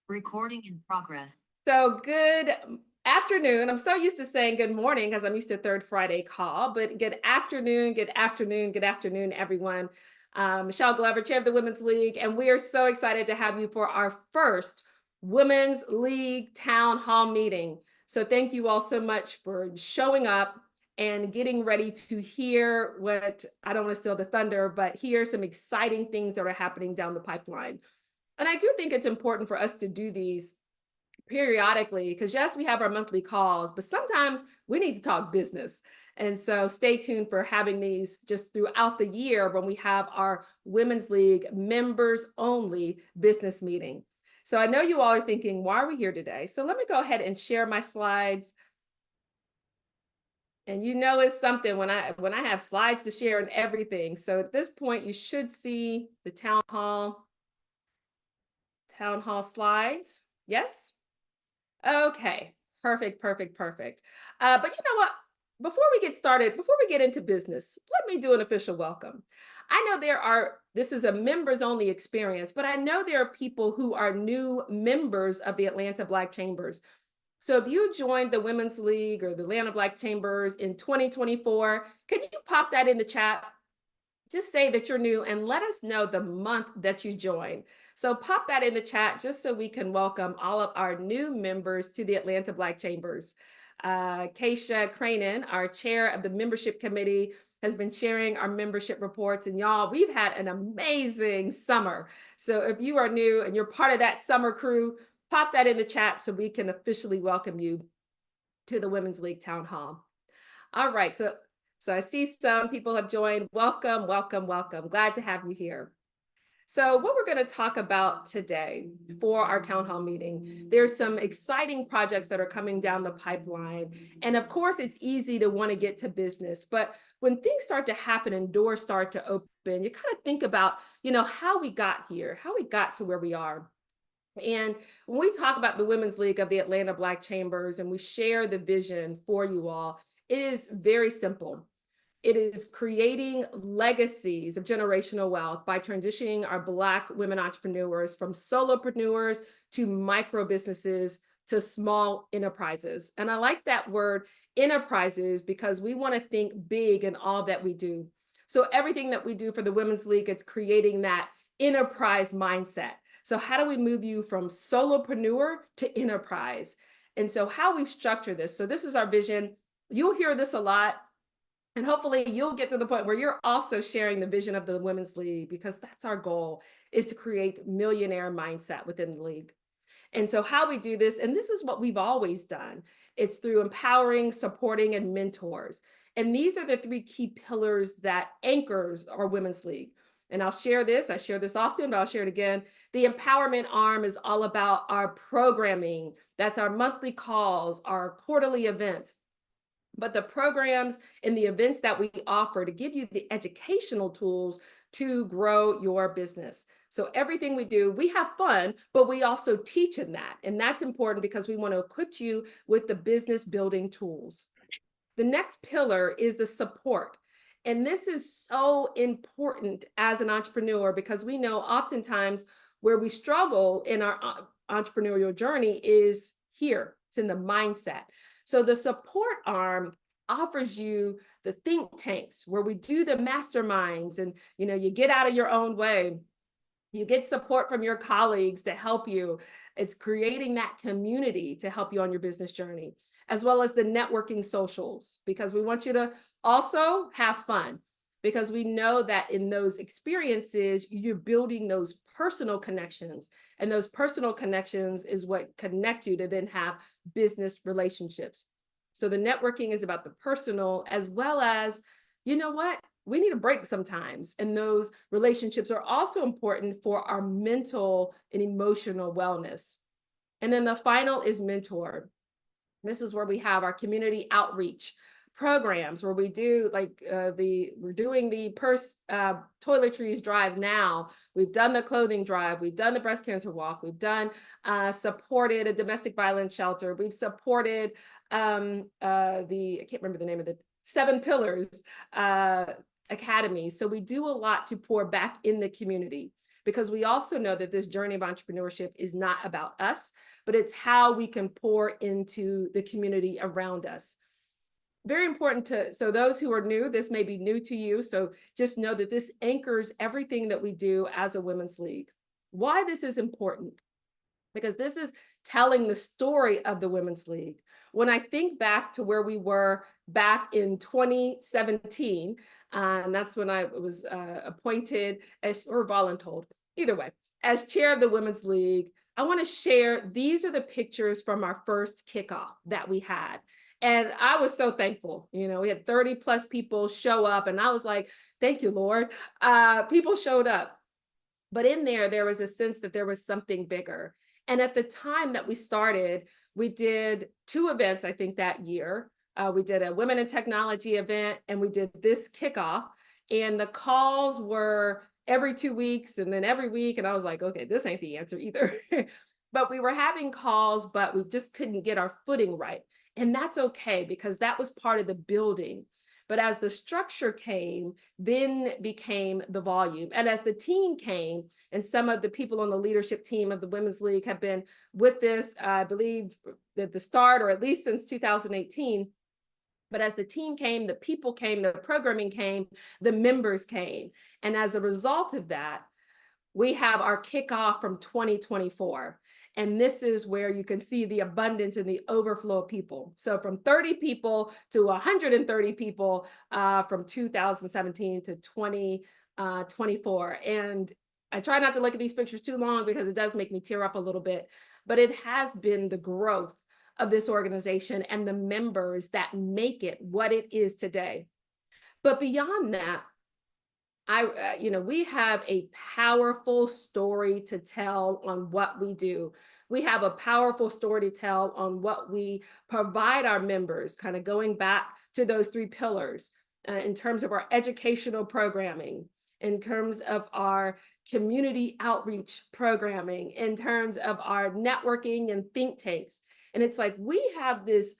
Recording in progress. So good afternoon. I'm so used to saying good morning because I'm used to third Friday call, but good afternoon, good afternoon, good afternoon, everyone. Michelle Glover, Chair of the Women's League, and we are so excited to have you for our first Women's League Town Hall meeting. So thank you all so much for showing up and getting ready to hear what, I don't want to steal the thunder, but hear some exciting things that are happening down the pipeline. And I do think it's important for us to do these periodically because yes, we have our monthly calls, but sometimes we need to talk business. And so stay tuned for having these just throughout the year when we have our Women's League members only business meeting. So I know you all are thinking, why are we here today? So let me go ahead and share my slides. And you know it's something when I have slides to share and everything. So at this point, you should see the town hall slides. Yes? Okay, perfect, perfect, perfect. But you know what? Before we get started, before we get into business, let me do an official welcome. I know this is a members only experience, but I know there are people who are new members of the Atlanta Black Chambers. So if you joined the Women's League or the Atlanta Black Chambers in 2024, can you pop that in the chat? Just say that you're new and let us know the month that you joined. So pop that in the chat just so we can welcome all of our new members to the Atlanta Black Chambers. Keisha Cranen, our chair of the membership committee, has been sharing our membership reports. And y'all, we've had an amazing summer. So if you are new and you're part of that summer crew, pop that in the chat so we can officially welcome you to the Women's League Town Hall. All right, so I see some people have joined. Welcome, welcome, welcome. Glad to have you here. So what we're going to talk about today for our town hall meeting, there's some exciting projects that are coming down the pipeline. And of course, it's easy to want to get to business. But when things start to happen and doors start to open, you kind of think about, how we got here, how we got to where we are. And when we talk about the Women's League of the Atlanta Black Chambers and we share the vision for you all, it is very simple. It is creating legacies of generational wealth by transitioning our Black women entrepreneurs from solopreneurs to micro businesses to small enterprises. And I like that word enterprises because we want to think big in all that we do. So everything that we do for the Women's League, it's creating that enterprise mindset. So how do we move you from solopreneur to enterprise? And so how we've structured this. So this is our vision. You'll hear this a lot. And hopefully you'll get to the point where you're also sharing the vision of the Women's League, because that's our goal, is to create millionaire mindset within the league. And so how we do this, and this is what we've always done, it's through empowering, supporting, and mentors. And these are the three key pillars that anchors our Women's League. And I share this often, but I'll share it again. The empowerment arm is all about our programming. That's our monthly calls, our quarterly events. But the programs and the events that we offer to give you the educational tools to grow your business. So everything we do, we have fun, but we also teach in that. And that's important because we want to equip you with the business building tools. The next pillar is the support. And this is so important as an entrepreneur because we know oftentimes where we struggle in our entrepreneurial journey is here. It's in the mindset. So the support arm offers you the think tanks where we do the masterminds and you get out of your own way. You get support from your colleagues to help you. It's creating that community to help you on your business journey, as well as the networking socials, because we want you to also have fun, because we know that in those experiences, you're building those personal connections, and those personal connections is what connect you to then have business relationships. So the networking is about the personal, as well as, you know what? We need a break sometimes. And those relationships are also important for our mental and emotional wellness. And then the final is mentor. This is where we have our community outreach programs where we do we're doing the toiletries drive now. We've done the clothing drive. We've done the breast cancer walk. We've done supported a domestic violence shelter. We've supported I can't remember the name of the 7 Pillars Academy. So we do a lot to pour back in the community, because we also know that this journey of entrepreneurship is not about us, but it's how we can pour into the community around us. Very important so those who are new, this may be new to you. So just know that this anchors everything that we do as a women's league. Why this is important? Because this is telling the story of the Women's League. When I think back to where we were back in 2017, and that's when I was appointed as, or voluntold, either way, as chair of the Women's League, I want to share, these are the pictures from our first kickoff that we had. And I was so thankful. We had 30 plus people show up, and I was like, thank you, Lord. People showed up. But in there was a sense that there was something bigger. And at the time that we started, we did 2 events, I think, that year. We did a Women in Technology event, and we did this kickoff. And the calls were every 2 weeks and then every week. And I was like, okay, this ain't the answer either. But we were having calls, but we just couldn't get our footing right. And that's okay, because that was part of the building. But as the structure came, then became the volume. And as the team came, and some of the people on the leadership team of the Women's League have been with this, I believe, at the start, or at least since 2018. But as the team came, the people came, the programming came, the members came. And as a result of that, we have our kickoff from 2024. And this is where you can see the abundance and the overflow of people. So from 30 people to 130 people from 2017 to 2024. And I try not to look at these pictures too long, because it does make me tear up a little bit. But it has been the growth of this organization and the members that make it what it is today. But beyond that, we have a powerful story to tell on what we do. We have a powerful story to tell on what we provide our members, kind of going back to those 3 pillars in terms of our educational programming, in terms of our community outreach programming, in terms of our networking and think tanks. And it's like we have this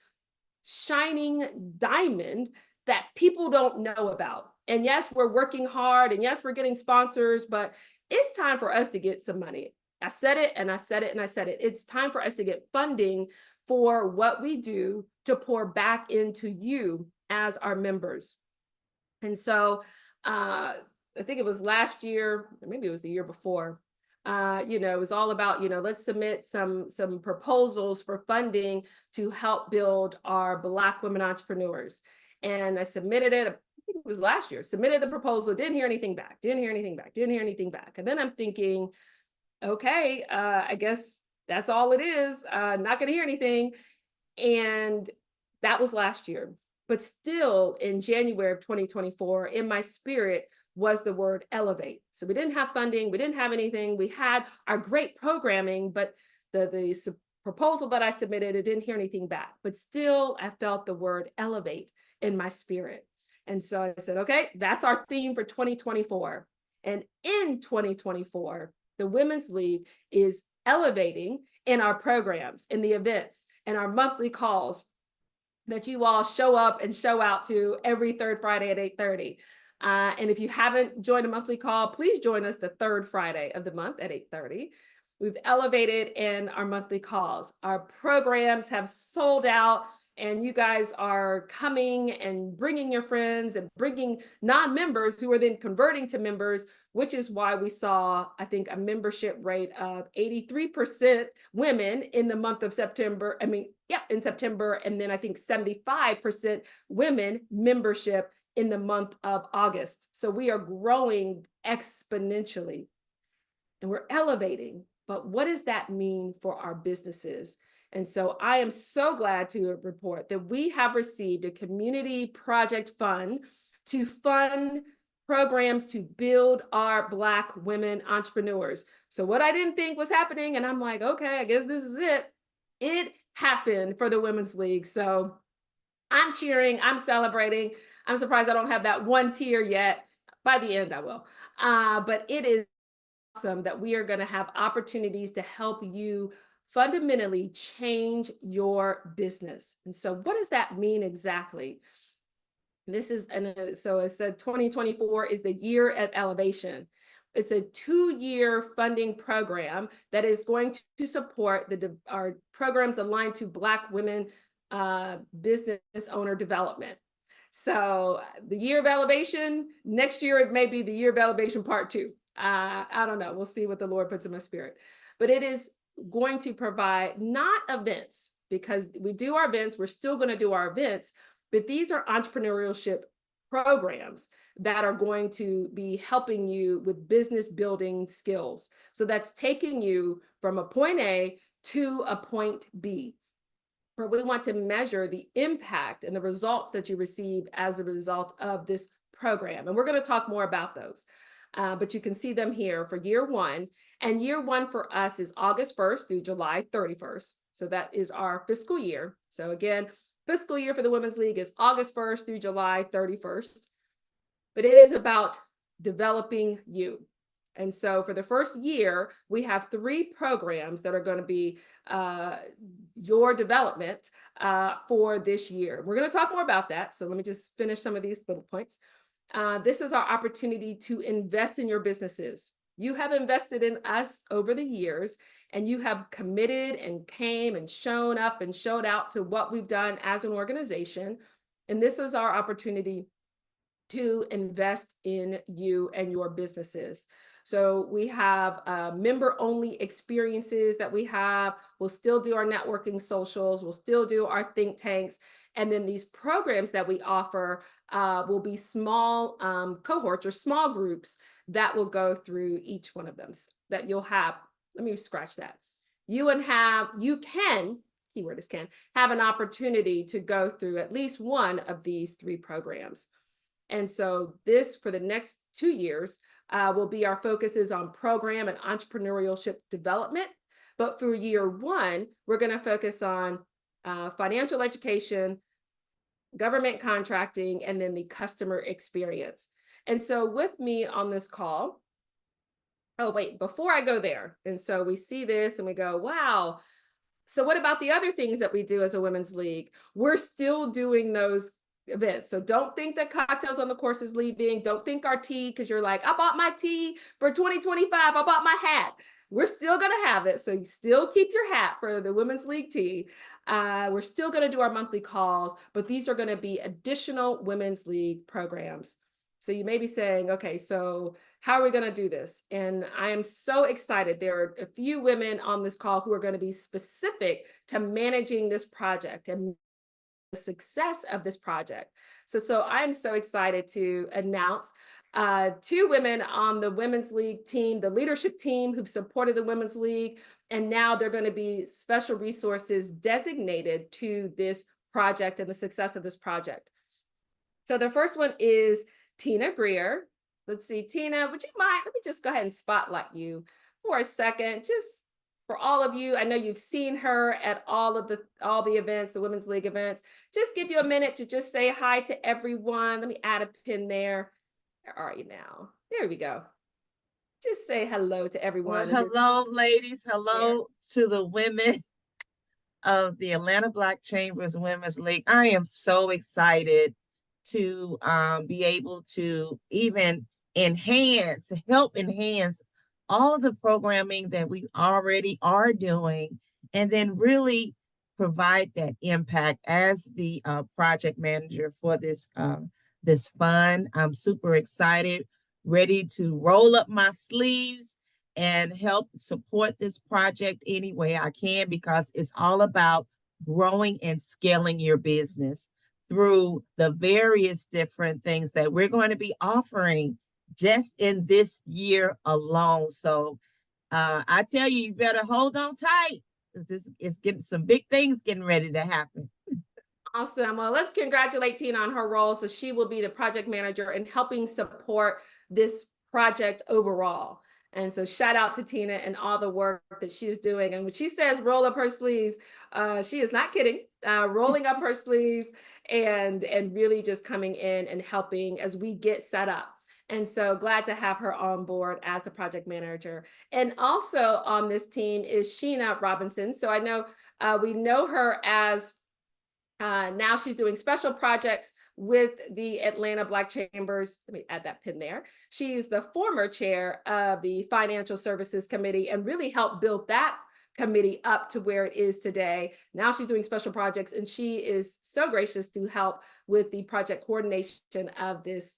shining diamond that people don't know about. And yes, we're working hard, and yes, we're getting sponsors, but it's time for us to get some money. I said it and I said it and I said it. It's time for us to get funding for what we do to pour back into you as our members. And so I think it was last year, or maybe it was the year before, it was all about, let's submit some proposals for funding to help build our Black women entrepreneurs. And I submitted it. I think it was last year, submitted the proposal, didn't hear anything back. And then I'm thinking, okay, I guess that's all it is. Not gonna hear anything. And that was last year. But still, in January of 2024, in my spirit was the word elevate. So we didn't have funding, we didn't have anything. We had our great programming, but the proposal that I submitted, it didn't hear anything back. But still, I felt the word elevate in my spirit. And so I said, okay, that's our theme for 2024. And in 2024, the Women's League is elevating in our programs, in the events, and our monthly calls that you all show up and show out to every 3rd Friday at 8:30. And if you haven't joined a monthly call, please join us the 3rd Friday of the month at 8:30. We've elevated in our monthly calls. Our programs have sold out, and you guys are coming and bringing your friends and bringing non-members who are then converting to members, which is why we saw, I think, a membership rate of 83% women in the month of September. In September, and then I think 75% women membership in the month of August. So we are growing exponentially and we're elevating. But what does that mean for our businesses? And so I am so glad to report that we have received a community project fund to fund programs to build our Black women entrepreneurs. So what I didn't think was happening, and I'm like, okay, I guess this is it. It happened for the Women's League. So I'm cheering, I'm celebrating. I'm surprised I don't have that 1 tear yet. By the end, I will. But it is awesome that we are going to have opportunities to help you fundamentally change your business. And so what does that mean exactly? So it said 2024 is the year of elevation. It's a 2-year funding program that is going to support our programs aligned to Black women business owner development. So the year of elevation, next year it may be the year of elevation part 2. I don't know. We'll see what the Lord puts in my spirit. But it is going to provide not events, because we do our events, we're still going to do our events, but these are entrepreneurship programs that are going to be helping you with business building skills. So that's taking you from a point A to a point B, where we want to measure the impact and the results that you receive as a result of this program. And we're going to talk more about those. But you can see them here for year 1. And year 1 for us is August 1st through July 31st. So that is our fiscal year. So again, fiscal year for the Women's League is August 1st through July 31st. But it is about developing you. And so for the first year, we have 3 programs that are going to be your development for this year. We're going to talk more about that. So let me just finish some of these bullet points. This is our opportunity to invest in your businesses. You have invested in us over the years, and you have committed and came and shown up and showed out to what we've done as an organization. And this is our opportunity to invest in you and your businesses. So we have member-only experiences that we have. We'll still do our networking socials. We'll still do our think tanks. And then these programs that we offer will be small cohorts or small groups that will go through each one of them that you'll have. Let me scratch that. You can, keyword is can, have an opportunity to go through at least one of these 3 programs. And so this, for the next 2 years, will be our focuses on program and entrepreneurship development. But for year 1, we're going to focus on financial education, government contracting, and then the customer experience. And so with me on this call, oh, wait, before I go there, and so we see this and we go, wow. So what about the other things that we do as a women's league? We're still doing those events. So don't think that Cocktails on the Course is leaving. Don't think our tea, because you're like, I bought my tea for 2025. I bought my hat. We're still going to have it. So you still keep your hat for the Women's League tea. We're still going to do our monthly calls, but these are going to be additional Women's League programs. So you may be saying, okay, so how are we going to do this? And I am so excited. There are a few women on this call who are going to be specific to managing this project and the success of this project. So I'm so excited to announce 2 women on the Women's League team, the leadership team who've supported the Women's League, and now they're going to be special resources designated to this project and the success of this project. So the first one is Tina Greer. Let's see, Tina, would you mind? Let me just go ahead and spotlight you for a second, just for all of you. I know you've seen her at all the events, the Women's League events. Just give you a minute to just say hi to everyone. Let me add a pin there. Where are you now? There we go. Just say hello to everyone. Well, hello, ladies. Hello to the women of the Atlanta Black Chambers Women's League. I am so excited to be able to even help enhance all the programming that we already are doing, and then really provide that impact as the project manager for this fund. I'm super excited, ready to roll up my sleeves and help support this project any way I can, because it's all about growing and scaling your business through the various different things that we're going to be offering just in this year alone. So I tell you, you better hold on tight. This is getting some big things getting ready to happen. Awesome. Well, let's congratulate Tina on her role. So she will be the project manager and helping support this project overall. And so shout out to Tina and all the work that she is doing. And when she says roll up her sleeves, she is not kidding. Rolling up her sleeves and really just coming in and helping as we get set up. And so glad to have her on board as the project manager. And also on this team is Sheena Robinson. So I know we know her as Now she's doing special projects with the Atlanta Black Chambers. Let me add that pin there. She's the former chair of the Financial Services Committee and really helped build that committee up to where it is today. Now she's doing special projects, and she is so gracious to help with the project coordination of this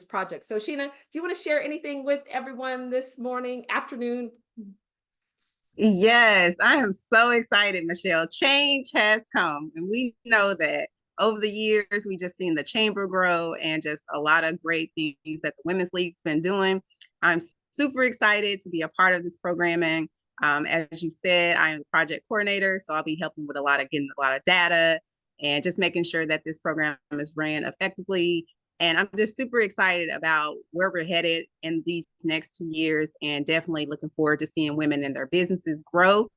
project. So Sheena, do you want to share anything with everyone this morning, afternoon? Yes, I am so excited, Michelle. Change has come, and we know that over the years, we just seen the chamber grow and just a lot of great things that the Women's League's been doing. I'm super excited to be a part of this programming. As you said, I am the project coordinator, so I'll be helping with getting a lot of data and just making sure that this program is ran effectively. And I'm just super excited about where we're headed in these next 2 years, and definitely looking forward to seeing women in their businesses grow.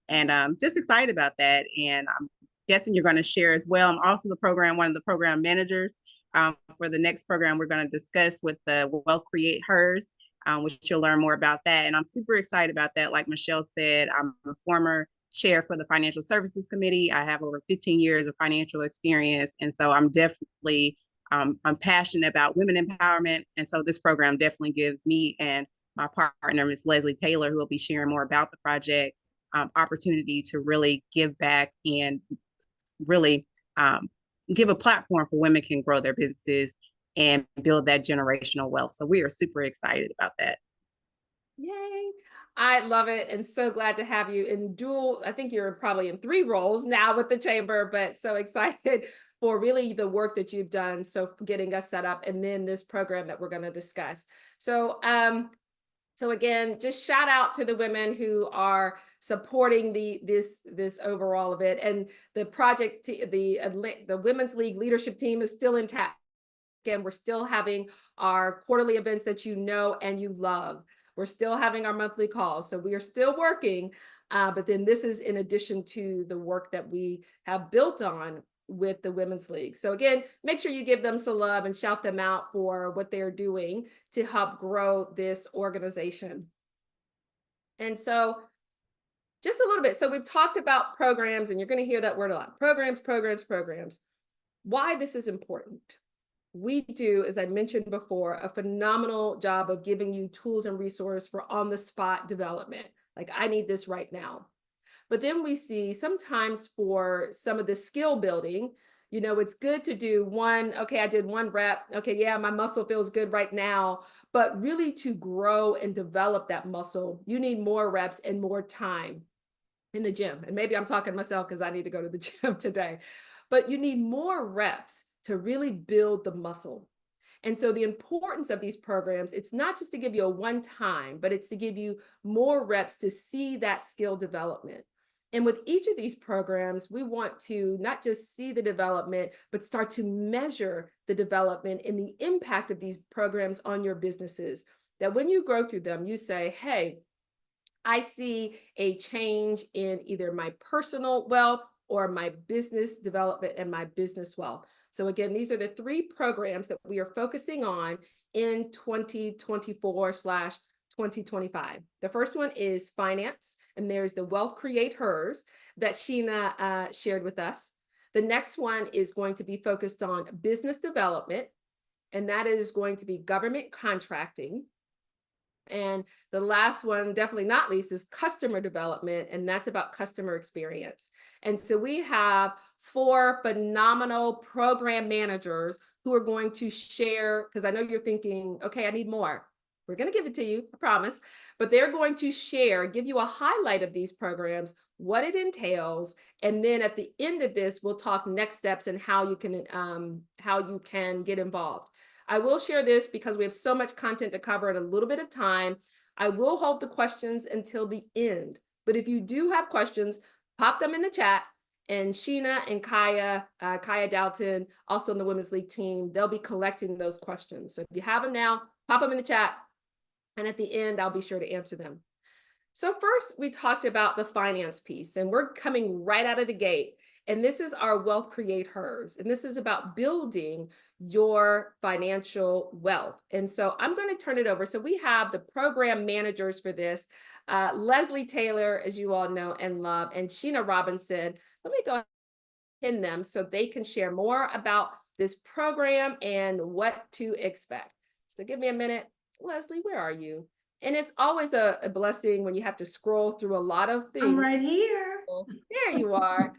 And I'm just excited about that. And I'm guessing you're going to share as well. I'm also one of the program managers for the next program we're going to discuss with the Wealth Create Hers, which you'll learn more about that. And I'm super excited about that. Like Michelle said, I'm a former chair for the Financial Services Committee. I have over 15 years of financial experience. And so I'm passionate about women empowerment. And so this program definitely gives me and my partner, Ms. Leslie Taylor, who will be sharing more about the project, opportunity to really give back and really give a platform for women can grow their businesses and build that generational wealth. So we are super excited about that. Yay. I love it and so glad to have you in dual. I think you're probably in 3 roles now with the chamber, but so excited for really the work that you've done. So getting us set up and then this program that we're going to discuss. So again, just shout out to the women who are supporting this overall event, and the project, the Women's League leadership team is still intact. Again, we're still having our quarterly events that you know and you love. We're still having our monthly calls. So we are still working, but then this is in addition to the work that we have built on with the Women's League. So again, make sure you give them some love and shout them out for what they're doing to help grow this organization. And so just a little bit. So we've talked about programs, and you're going to hear that word a lot. Programs, programs, programs. Why this is important. We do, as I mentioned before, a phenomenal job of giving you tools and resources for on-the-spot development. Like, I need this right now. But then we see sometimes for some of the skill building, it's good to do one, okay, I did 1 rep. Okay, yeah, my muscle feels good right now. But really to grow and develop that muscle, you need more reps and more time in the gym. And maybe I'm talking to myself because I need to go to the gym today. But you need more reps to really build the muscle. And so the importance of these programs, it's not just to give you a one time, but it's to give you more reps to see that skill development. And with each of these programs, we want to not just see the development, but start to measure the development and the impact of these programs on your businesses. That when you grow through them, you say, hey, I see a change in either my personal wealth or my business development and my business wealth. So again, these are the 3 programs that we are focusing on in 2024/2025. The first one is finance, and there's the Wealth Create Hers that Sheena shared with us. The next one is going to be focused on business development, and that is going to be government contracting. And the last one, definitely not least, is customer development, and that's about customer experience. And so we have 4 phenomenal program managers who are going to share, because I know you're thinking, okay, I need more. We're going to give it to you, I promise. But they're going to share, give you a highlight of these programs, what it entails, and then at the end of this, we'll talk next steps and how you can get involved. I will share this because we have so much content to cover in a little bit of time. I will hold the questions until the end. But if you do have questions, pop them in the chat. And Sheena and Kaya Dalton, also in the Women's League team, they'll be collecting those questions. So if you have them now, pop them in the chat. And at the end, I'll be sure to answer them. So first, we talked about the finance piece, and we're coming right out of the gate. And this is our Wealth Create Hers. And this is about building your financial wealth. And so I'm going to turn it over. So we have the program managers for this, Leslie Taylor, as you all know and love, and Sheena Robinson. Let me go pin them so they can share more about this program and what to expect. So give me a minute. Leslie, where are you? And it's always a blessing when you have to scroll through a lot of I'm things. right here. There you are.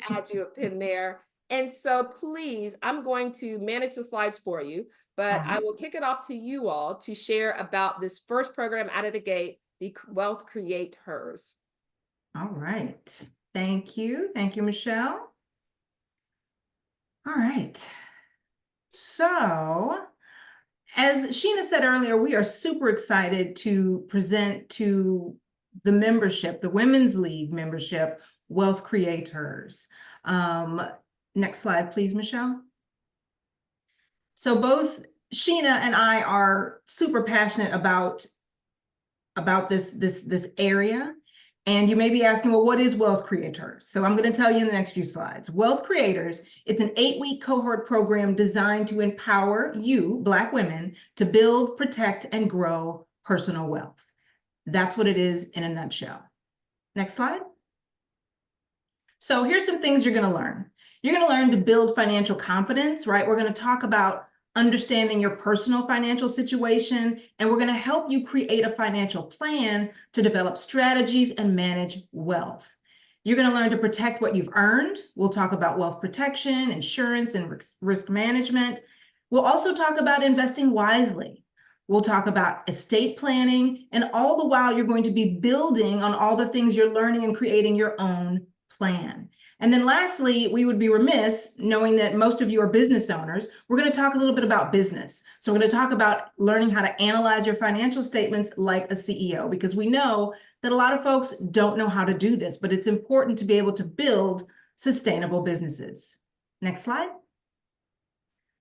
Add you a pin there. And so please, I'm going to manage the slides for you, but I will kick it off to you all to share about this first program out of the gate, the Wealth Create Hers. All right. Thank you. Thank you, Michelle. All right. So, as Sheena said earlier, we are super excited to present to the membership, the Women's League membership, Wealth Creators. Next slide, please, Michelle. So both Sheena and I are super passionate about this area. And you may be asking, well, what is Wealth Creators? So I'm going to tell you in the next few slides. Wealth Creators, it's an 8-week cohort program designed to empower you, Black women, to build, protect, and grow personal wealth. That's what it is in a nutshell. Next slide. So here's some things you're going to learn. You're going to learn to build financial confidence, right? We're going to talk about understanding your personal financial situation, and we're going to help you create a financial plan to develop strategies and manage wealth. You're going to learn to protect what you've earned. We'll talk about wealth protection, insurance, and risk management. We'll also talk about investing wisely. We'll talk about estate planning, and all the while you're going to be building on all the things you're learning and creating your own plan. And then lastly, we would be remiss, knowing that most of you are business owners, we're going to talk a little bit about business. So we're going to talk about learning how to analyze your financial statements like a CEO, because we know that a lot of folks don't know how to do this, but it's important to be able to build sustainable businesses. Next slide.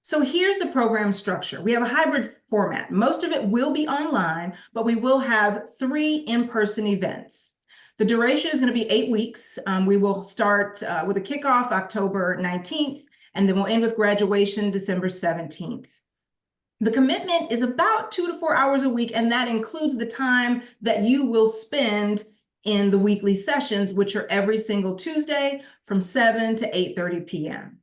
So here's the program structure. We have a hybrid format. Most of it will be online, but we will have 3 in-person events. The duration is going to be 8 weeks. We will start with a kickoff October 19th, and then we'll end with graduation December 17th. The commitment is about 2 to 4 hours a week, and that includes the time that you will spend in the weekly sessions, which are every single Tuesday from 7 to 8:30 p.m.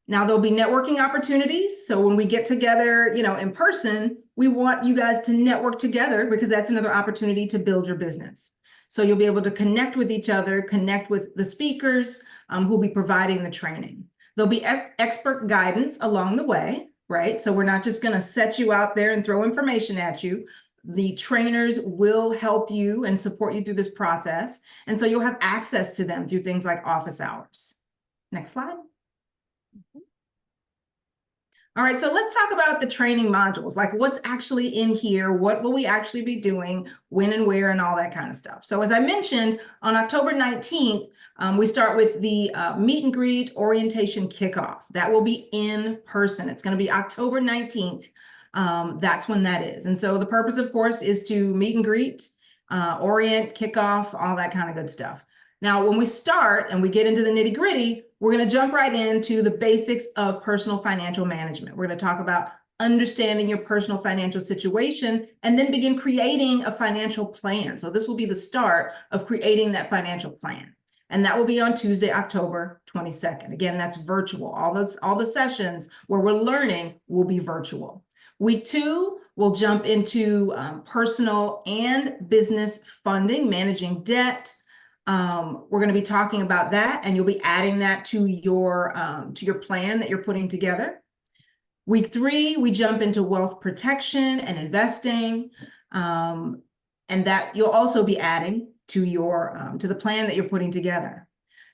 Now, there'll be networking opportunities. So when we get together, in person, we want you guys to network together, because that's another opportunity to build your business. So you'll be able to connect with each other, connect with the speakers who'll be providing the training. There'll be expert guidance along the way, right? So we're not just going to set you out there and throw information at you. The trainers will help you and support you through this process. And so you'll have access to them through things like office hours. Next slide. All right, so let's talk about the training modules, like what's actually in here, what will we actually be doing, when and where, and all that kind of stuff. So as I mentioned, on October 19th, we start with the meet and greet orientation kickoff. That will be in person. It's going to be October 19th. That's when that is. And so the purpose, of course, is to meet and greet, orient, kickoff, all that kind of good stuff. Now, when we start and we get into the nitty gritty, we're going to jump right into the basics of personal financial management. We're going to talk about understanding your personal financial situation and then begin creating a financial plan. So this will be the start of creating that financial plan. And that will be on Tuesday, October 22nd. Again, that's virtual. All the sessions where we're learning will be virtual. Week 2, we'll jump into personal and business funding, managing debt. We're going to be talking about that, and you'll be adding that to your plan that you're putting together. Week 3, we jump into wealth protection and investing, and that you'll also be adding to the plan that you're putting together.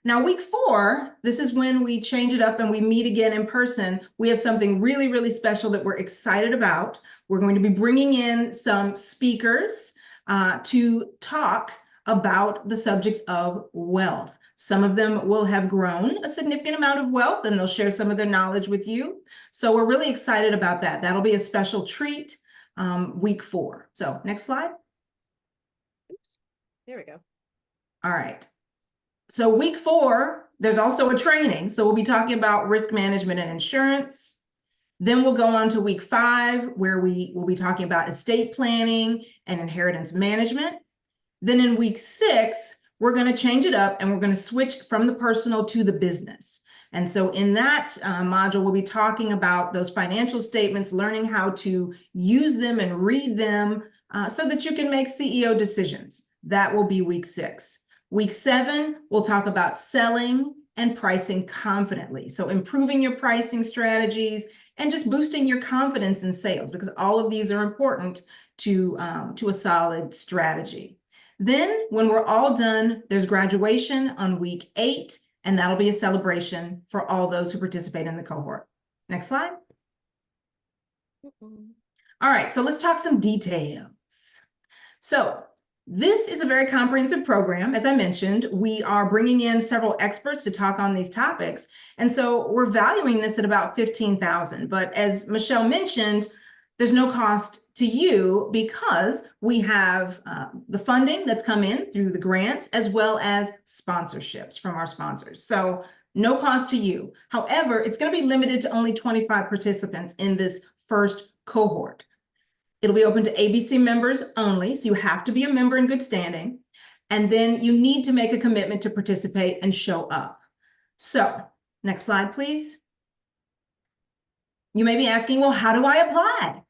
Now, week 4, this is when we change it up and we meet again in person. We have something really, really special that we're excited about. We're going to be bringing in some speakers to talk about the subject of wealth. Some of them will have grown a significant amount of wealth, and they'll share some of their knowledge with you. So we're really excited about that. That'll be a special treat, week 4. So next slide. Oops, there we go. All right. So week 4, there's also a training. So we'll be talking about risk management and insurance. Then we'll go on to week 5, where we will be talking about estate planning and inheritance management. Then in week 6, we're going to change it up and we're going to switch from the personal to the business. And so in that module, we'll be talking about those financial statements, learning how to use them and read them so that you can make CEO decisions. That will be week 6. Week 7, we'll talk about selling and pricing confidently. So improving your pricing strategies and just boosting your confidence in sales, because all of these are important to a solid strategy. Then when we're all done, there's graduation on week 8, and that'll be a celebration for all those who participate in the cohort. Next slide. All right, so let's talk some details. So this is a very comprehensive program. As I mentioned, we are bringing in several experts to talk on these topics. And so we're valuing this at about $15,000. But as Michelle mentioned, there's no cost to you because we have the funding that's come in through the grants as well as sponsorships from our sponsors. So no cost to you. However, it's going to be limited to only 25 participants in this first cohort. It'll be open to ABC members only, so you have to be a member in good standing. And then you need to make a commitment to participate and show up. So, next slide, please. You may be asking, well, how do I apply?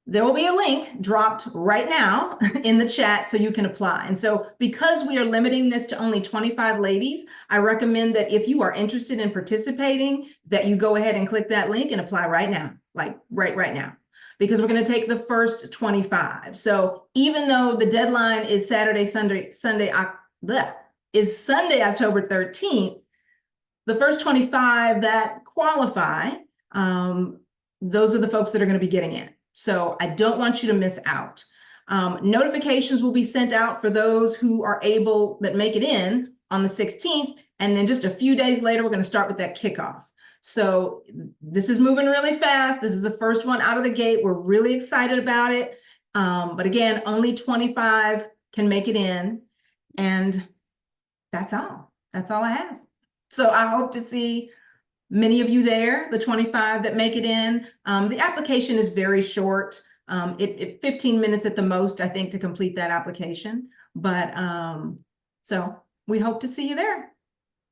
There will be a link dropped right now in the chat so you can apply. And so because we are limiting this to only 25 ladies, I recommend that if you are interested in participating, that you go ahead and click that link and apply right now, like right now, because we're going to take the first 25. So even though the deadline is Sunday, October 13th, the first 25 that qualify, those are the folks that are going to be getting in. So I don't want you to miss out. Notifications will be sent out for those who are able, that make it in on the 16th. And then just a few days later, we're going to start with that kickoff. So this is moving really fast. This is the first one out of the gate. We're really excited about it. But again, only 25 can make it in. And that's all. That's all I have. So I hope to see many of you there, the 25 that make it in. The application is very short. 15 minutes at the most, I think, to complete that application. But so we hope to see you there.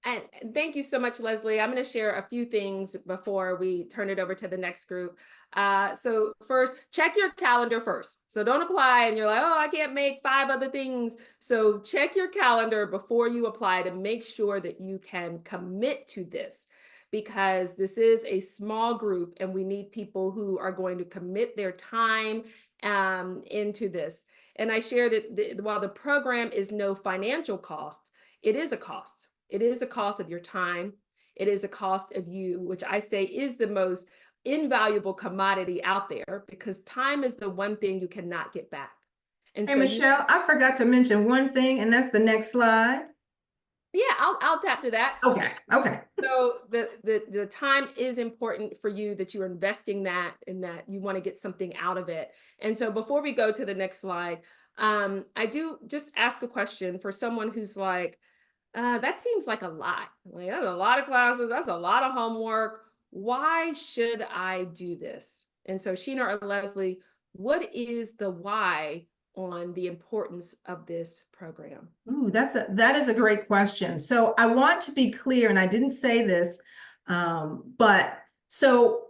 And thank you so much, Leslie. I'm going to share a few things before we turn it over to the next group. So first, check your calendar first. So don't apply and you're like, oh, I can't make 5 other things. So check your calendar before you apply to make sure that you can commit to this, because this is a small group and we need people who are going to commit their time into this. And I share that while the program is no financial cost, it is a cost. It is a cost of your time. It is a cost of you, which I say is the most invaluable commodity out there, because time is the one thing you cannot get back. And hey, so Michelle, I forgot to mention one thing, and that's the next slide. Yeah, I'll tap to that. Okay. So the time is important for you, that you're investing that and that you want to get something out of it. And so before we go to the next slide, I do just ask a question for someone who's like, that seems like a lot. Like, that's a lot of classes. That's a lot of homework. Why should I do this? And so Sheena or Leslie, what is the why on the importance of this program? Ooh, that is a great question. So I want to be clear, and I didn't say this, but so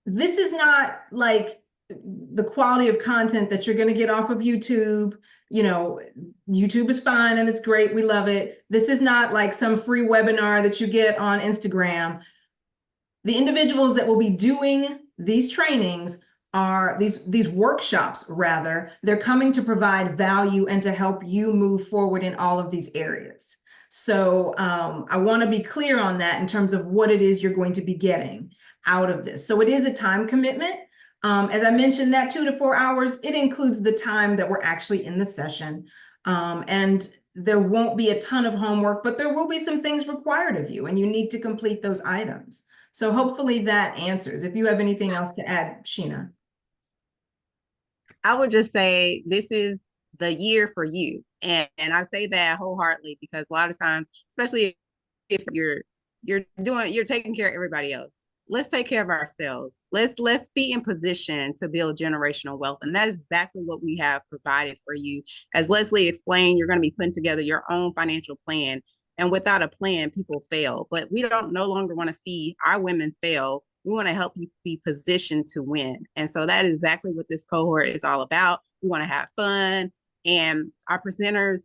this is not like the quality of content that you're going to get off of YouTube. You know, YouTube is fine and it's great. We love it. This is not like some free webinar that you get on Instagram. The individuals that will be doing these trainings are these workshops, rather, they're coming to provide value and to help you move forward in all of these areas. So I want to be clear on that in terms of what it is you're going to be getting out of this. So it is a time commitment. As I mentioned, that 2 to 4 hours, it includes the time that we're actually in the session. And there won't be a ton of homework, but there will be some things required of you, and you need to complete those items. So hopefully that answers. If you have anything else to add, Sheena. I would just say this is the year for you. And I say that wholeheartedly because a lot of times, especially if you're taking care of everybody else, let's take care of ourselves. Let's be in position to build generational wealth. And that is exactly what we have provided for you. As Leslie explained, you're going to be putting together your own financial plan. And without a plan, people fail. But we don't no longer want to see our women fail. We want to help you be positioned to win. And so that is exactly what this cohort is all about. We want to have fun. And our presenters,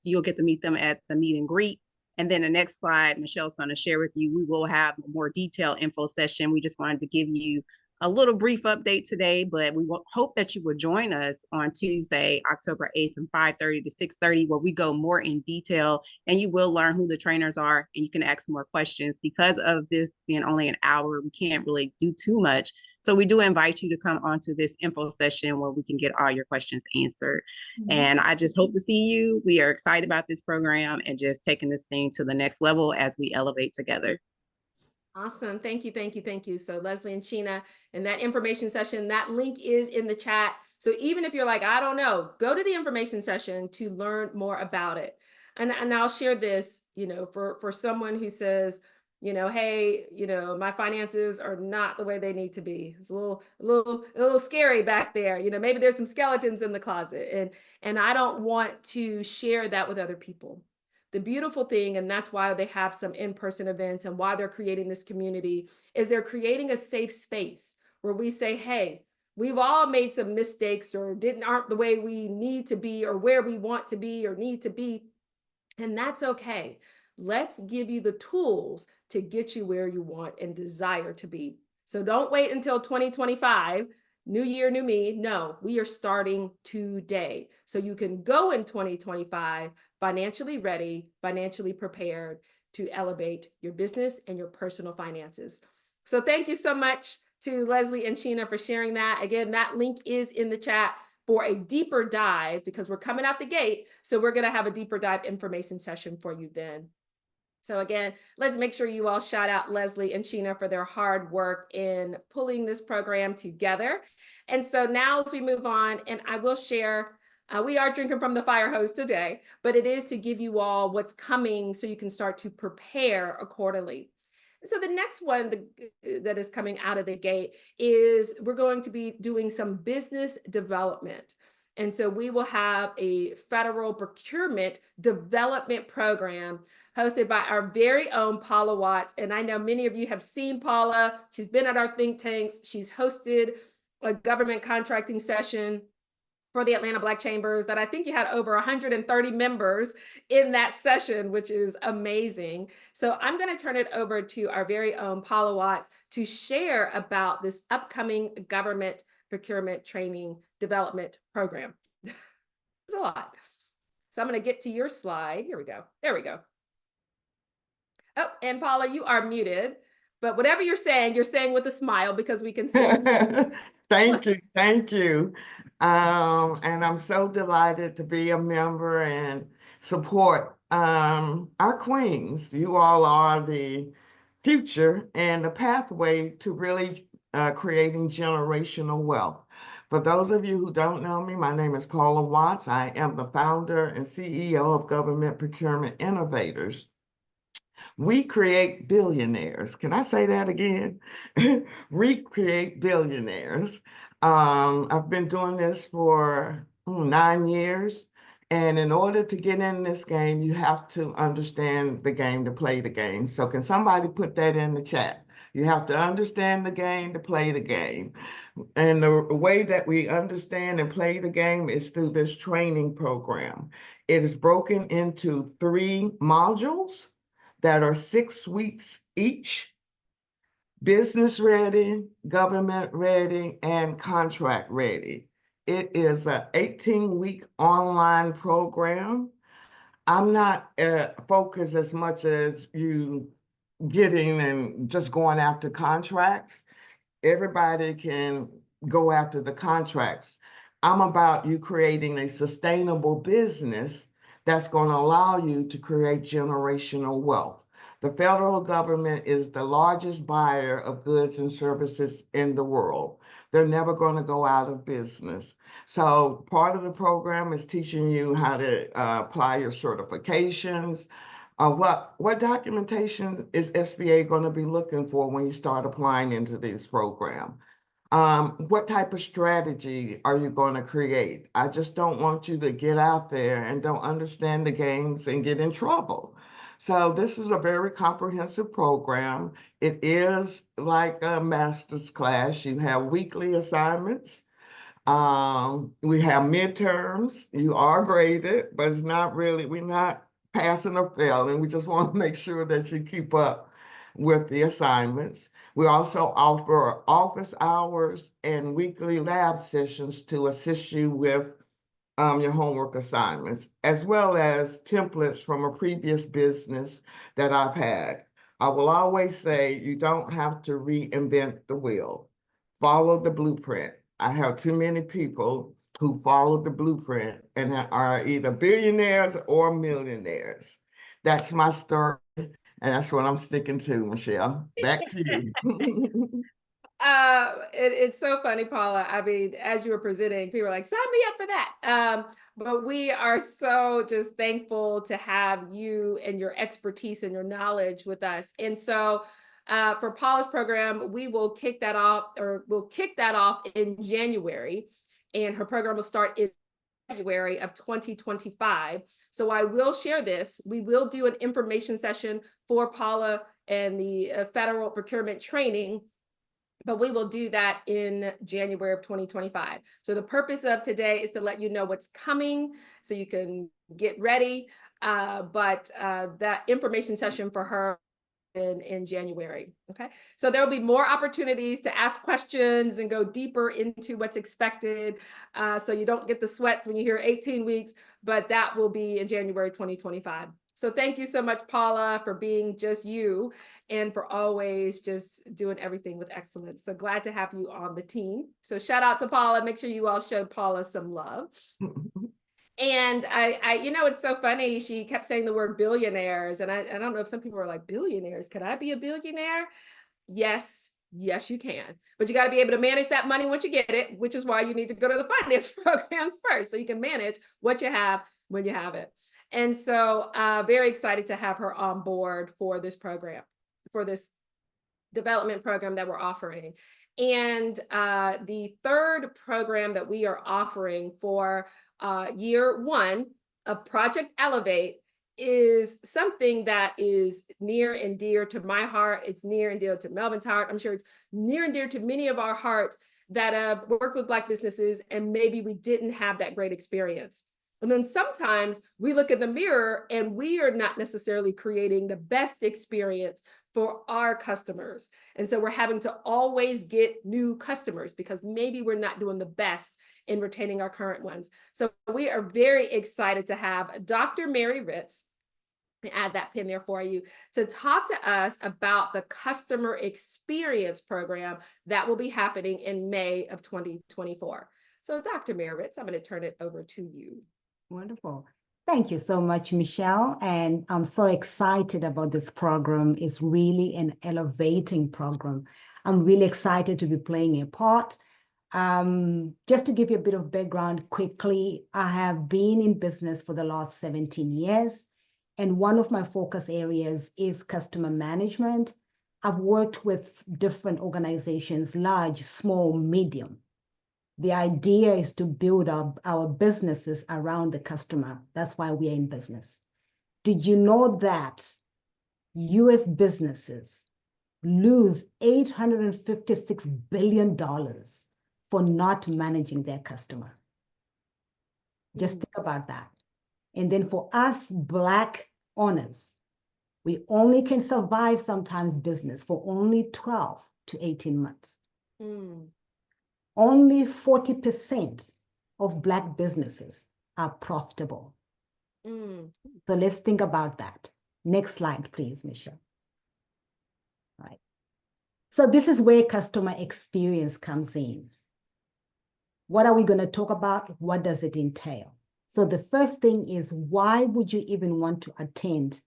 you'll get to meet them at the meet and greet. And then the next slide, Michelle's going to share with you, we will have a more detailed info session. We just wanted to give you a little brief update today, but we hope that you will join us on Tuesday, October 8th from 5:30 to 6:30, where we go more in detail and you will learn who the trainers are and you can ask more questions. Because of this being only an hour, we can't really do too much. So we do invite you to come onto this info session where we can get all your questions answered. And I just hope to see you. We are excited about this program and just taking this thing to the next level as we elevate together. Awesome. Thank you. Thank you. Thank you. So Leslie and Sheena, and that information session, that link is in the chat. So even if you're like, I don't know, go to the information session to learn more about it. And I'll share this, for someone who says, hey, my finances are not the way they need to be. It's a little scary back there. Maybe there's some skeletons in the closet, and I don't want to share that with other people. The beautiful thing, and that's why they have some in-person events and why they're creating this community, is they're creating a safe space where we say, hey, we've all made some mistakes or aren't the way we need to be or where we want to be or need to be. And that's okay. Let's give you the tools to get you where you want and desire to be. So don't wait until 2025. New year, new me. No, we are starting today. So you can go in 2025 financially ready, financially prepared to elevate your business and your personal finances. So thank you so much to Leslie and Sheena for sharing that. Again, that link is in the chat for a deeper dive because we're coming out the gate. So we're going to have a deeper dive information session for you then. So again, let's make sure you all shout out Leslie and Sheena for their hard work in pulling this program together. And so now as we move on, and I will share, we are drinking from the fire hose today, but it is to give you all what's coming so you can start to prepare accordingly. So the next one that is coming out of the gate is we're going to be doing some business development. And so we will have a federal procurement development program hosted by our very own Paula Watts. And I know many of you have seen Paula. She's been at our think tanks. She's hosted a government contracting session for the Atlanta Black Chambers that I think you had over 130 members in that session, which is amazing. So I'm going to turn it over to our very own Paula Watts to share about this upcoming government procurement training development program. It's a lot. So I'm going to get to your slide. Here we go. There we go. Oh, and Paula, you are muted, but whatever you're saying with a smile because we can see. Thank you. Thank you. And I'm so delighted to be a member and support our queens. You all are the future and the pathway to really creating generational wealth. For those of you who don't know me, my name is Paula Watts. I am the founder and CEO of Government Procurement Innovators. We create billionaires. Can I say that again? We create billionaires. I've been doing this for 9 years. And in order to get in this game, you have to understand the game to play the game. So can somebody put that in the chat? You have to understand the game to play the game. And the way that we understand and play the game is through this training program. It is broken into 3 modules that are 6 weeks each: business ready, government ready, and contract ready. It is an 18-week online program. I'm not focused as much as you getting and just going after contracts. Everybody can go after the contracts. I'm about you creating a sustainable business that's going to allow you to create generational wealth. The federal government is the largest buyer of goods and services in the world. They're never going to go out of business. So part of the program is teaching you how to apply your certifications, What documentation is SBA going to be looking for when you start applying into this program? What type of strategy are you going to create? I just don't want you to get out there and don't understand the games and get in trouble. So this is a very comprehensive program. It is like a master's class. You have weekly assignments. We have midterms. You are graded, but it's not really, we're not passing or failing. We just want to make sure that you keep up with the assignments. We also offer office hours and weekly lab sessions to assist you with your homework assignments, as well as templates from a previous business that I've had. I will always say you don't have to reinvent the wheel. Follow the blueprint. I have too many people who follow the blueprint and are either billionaires or millionaires. That's my story, and that's what I'm sticking to, Michelle. Back to you. It's so funny, Paula. I mean, as you were presenting, people were like, sign me up for that. But we are so just thankful to have you and your expertise and your knowledge with us. And so for Paula's program, we will kick that off, or we'll kick that off in January. And her program will start in February of 2025. So I will share this. We will do an information session for Paula and the federal procurement training, but we will do that in January of 2025. So the purpose of today is to let you know what's coming so you can get ready. But that information session for her in January. Okay. So there will be more opportunities to ask questions and go deeper into what's expected. So you don't get the sweats when you hear 18 weeks, but that will be in January 2025. So thank you so much, Paula, for being just you and for always just doing everything with excellence. So glad to have you on the team. So shout out to Paula. Make sure you all show Paula some love. And you know, it's so funny. She kept saying the word billionaires. And I don't know if some people are like, billionaires, could I be a billionaire? Yes, you can. But you got to be able to manage that money once you get it, which is why you need to go to the finance programs first, so you can manage what you have when you have it. And so very excited to have her on board for this program, for this development program that we're offering. And the third program that we are offering for year one of Project Elevate is something that is near and dear to my heart. It's near and dear to Melvin's heart. I'm sure it's near and dear to many of our hearts that have worked with Black businesses and maybe we didn't have that great experience. And then sometimes we look in the mirror and we are not necessarily creating the best experience for our customers. And so we're having to always get new customers because maybe we're not doing the best in retaining our current ones. So we are very excited to have Dr. Mary Ritz, add that pin there for you, to talk to us about the customer experience program that will be happening in May of 2024. So Dr. Mary Ritz, I'm going to turn it over to you. Wonderful. Thank you so much, Michelle. And I'm so excited about this program. It's really an elevating program. I'm really excited to be playing a part. Just to give you a bit of background quickly, I have been in business for the last 17 years. And one of my focus areas is customer management. I've worked with different organizations, large, small, medium. The idea is to build up our businesses around the customer. That's why we are in business. Did you know that US businesses lose $856 billion for not managing their customer? Just think about that. And then for us Black owners, we only can survive sometimes business for only 12 to 18 months. Only 40% of Black businesses are profitable. So let's think about that. Next slide, please, Michelle. All right. So this is where customer experience comes in. What are we going to talk about? What does it entail? So the first thing is, why would you even want to attend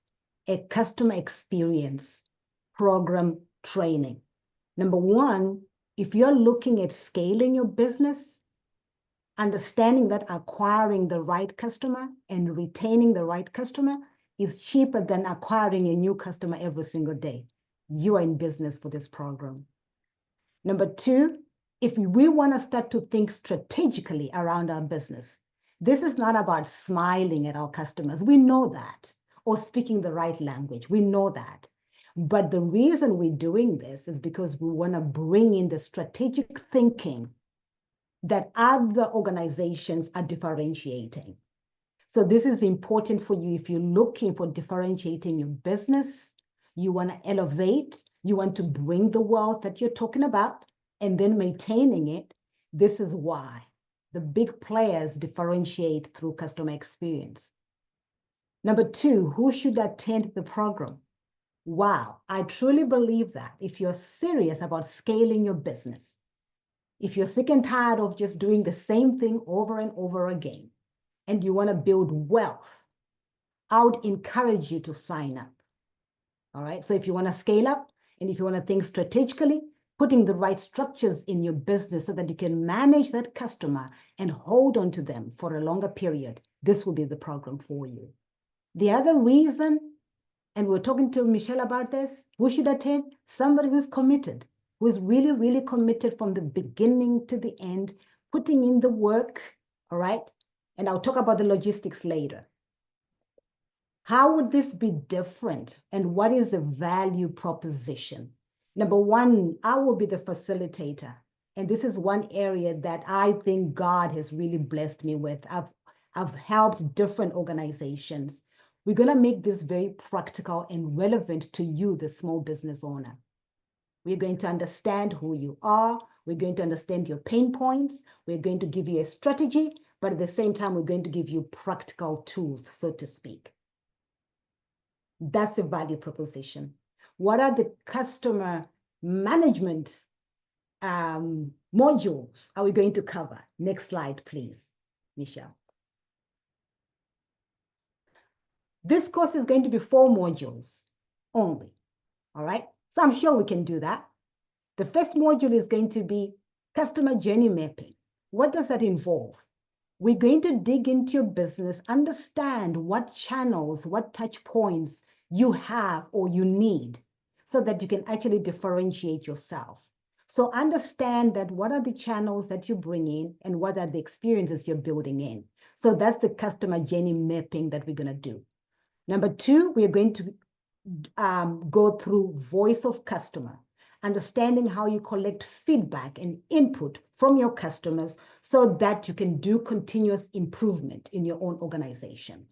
a customer experience program training? Number one, if you're looking at scaling your business, understanding that acquiring the right customer and retaining the right customer is cheaper than acquiring a new customer every single day. You are in business for this program. Number two, if we want to start to think strategically around our business, this is not about smiling at our customers. We know that. Or speaking the right language. We know that. But the reason we're doing this is because we want to bring in the strategic thinking that other organizations are differentiating. So this is important for you if you're looking for differentiating your business, you want to elevate, you want to bring the wealth that you're talking about, and then maintaining it. This is why the big players differentiate through customer experience. Number two, who should attend the program? Wow, I truly believe that if you're serious about scaling your business, if you're sick and tired of just doing the same thing over and over again, and you want to build wealth, I would encourage you to sign up. All right. So if you want to scale up and if you want to think strategically, putting the right structures in your business so that you can manage that customer and hold on to them for a longer period, this will be the program for you. The other reason, and we're talking to Michelle about this, who should attend? Somebody who's committed, who is really, really committed from the beginning to the end, putting in the work, all right? And I'll talk about the logistics later. How would this be different? And what is the value proposition? Number one, I will be the facilitator. And this is one area that I think God has really blessed me with. I've helped different organizations. We're going to make this very practical and relevant to you, the small business owner. We're going to understand who you are. We're going to understand your pain points. We're going to give you a strategy, but at the same time, we're going to give you practical tools, so to speak. That's the value proposition. What are the customer management modules are we going to cover? Next slide, please, Michelle. This course is going to be 4 modules only, all right? So I'm sure we can do that. The first module is going to be customer journey mapping. What does that involve? We're going to dig into your business, understand what channels, what touch points you have or you need so that you can actually differentiate yourself. So understand that what are the channels that you bring in and what are the experiences you're building in. So that's the customer journey mapping that we're going to do. Number 2, we're going to go through voice of customer, understanding how you collect feedback and input from your customers so that you can do continuous improvement in your own organization.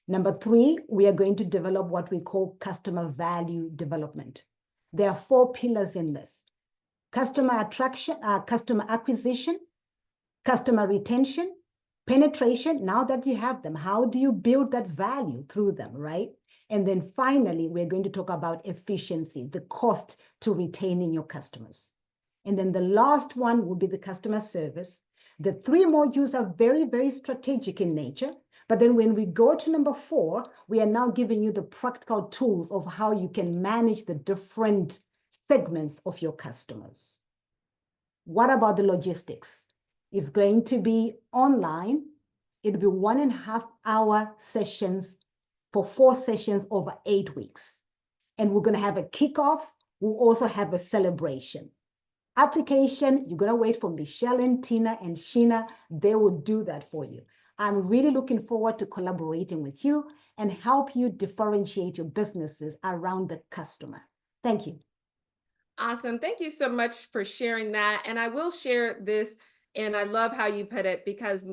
Number 3, we are going to develop what we call customer value development. There are 4 pillars in this: customer attraction, customer acquisition, customer retention, penetration. Now that you have them, how do you build that value through them, right? And then finally, we're going to talk about efficiency, the cost to retaining your customers. And then the last one will be the customer service. The 3 modules are very, very strategic in nature. But then when we go to number 4, we are now giving you the practical tools of how you can manage the different segments of your customers. What about the logistics? It's going to be online. It'll be 1.5 hour sessions for 4 sessions over 8 weeks. And we're going to have a kickoff. We'll also have a celebration. Application, you're going to wait for Michelle and Tina and Sheena. They will do that for you. I'm really looking forward to collaborating with you and help you differentiate your businesses around the customer. Thank you. Awesome. Thank you so much for sharing that. And I will share this, and I love how you put it, because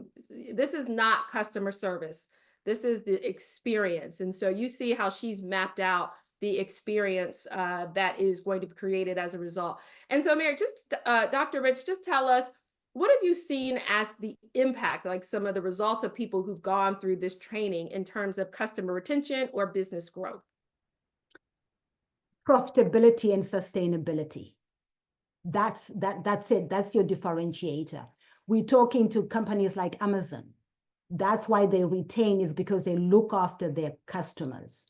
this is not customer service. This is the experience. And so you see how she's mapped out the experience that is going to be created as a result. And so, Mary, just Dr. Rich, just tell us, what have you seen as the impact, like some of the results of people who've gone through this training in terms of customer retention or business growth? Profitability and sustainability. That's it. That's your differentiator. We're talking to companies like Amazon. That's why they retain, is because they look after their customers.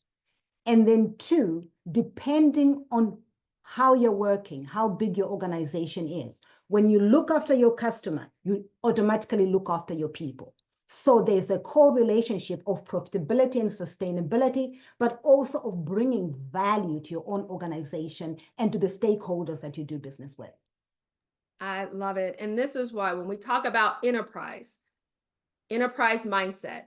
And then 2, depending on how you're working, how big your organization is, when you look after your customer, you automatically look after your people. So there's a correlationship of profitability and sustainability, but also of bringing value to your own organization and to the stakeholders that you do business with. I love it. And this is why when we talk about enterprise mindset,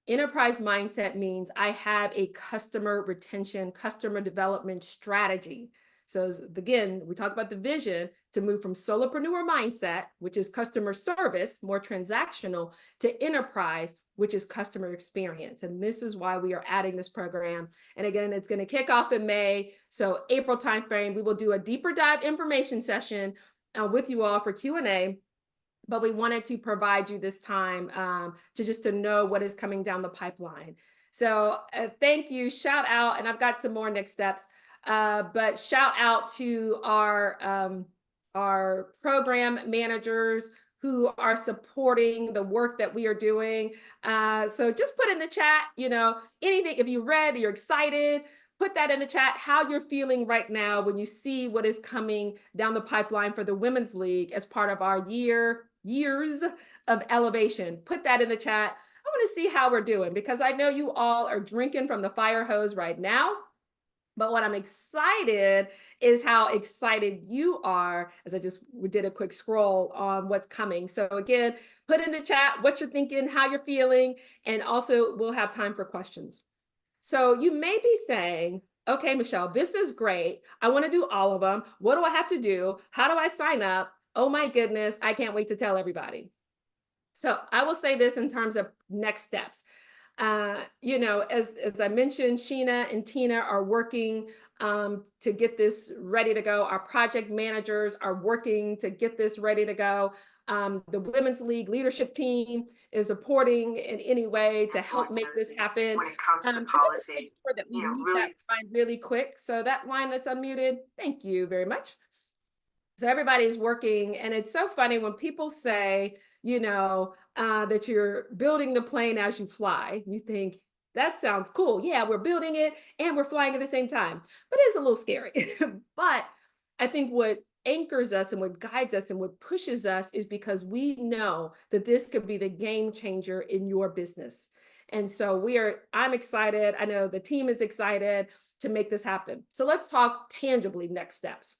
enterprise mindset means I have a customer retention, customer development strategy. So again, we talk about the vision to move from solopreneur mindset, which is customer service, more transactional, to enterprise, which is customer experience. And this is why we are adding this program. And again, it's going to kick off in May. So April timeframe, we will do a deeper dive information session with you all for Q&A. But we wanted to provide you this time to know what is coming down the pipeline. So thank you, shout out, and I've got some more next steps, but shout out to our program managers who are supporting the work that we are doing. So just put in the chat, anything, if you read, you're excited, put that in the chat, how you're feeling right now when you see what is coming down the pipeline for the Women's League as part of our years of elevation. Put that in the chat. I want to see how we're doing because I know you all are drinking from the fire hose right now. But what I'm excited is how excited you are as I just did a quick scroll on what's coming. So again, put in the chat what you're thinking, how you're feeling, and also we'll have time for questions. So you may be saying, okay, Michelle, this is great. I want to do all of them. What do I have to do? How do I sign up? Oh my goodness, I can't wait to tell everybody. So I will say this in terms of next steps. As I mentioned, Sheena and Tina are working to get this ready to go. Our project managers are working to get this ready to go. The Women's League leadership team is supporting in any way to help make this happen. When it comes to policy, make sure that we meet that line really quick. So that line that's unmuted, thank you very much. So everybody's working, and it's so funny when people say, that you're building the plane as you fly. You think, that sounds cool. Yeah, we're building it and we're flying at the same time, but it's a little scary. But I think what anchors us and what guides us and what pushes us is because we know that this could be the game changer in your business. And so I'm excited. I know the team is excited to make this happen. So let's talk tangibly next steps.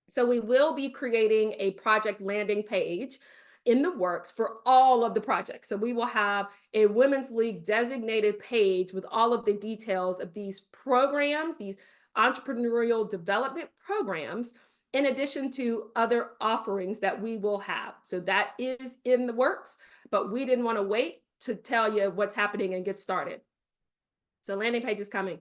So we will be creating a project landing page in the works for all of the projects. So we will have a Women's League designated page with all of the details of these programs, these entrepreneurial development programs, in addition to other offerings that we will have. So that is in the works, but we didn't want to wait to tell you what's happening and get started. So landing page is coming.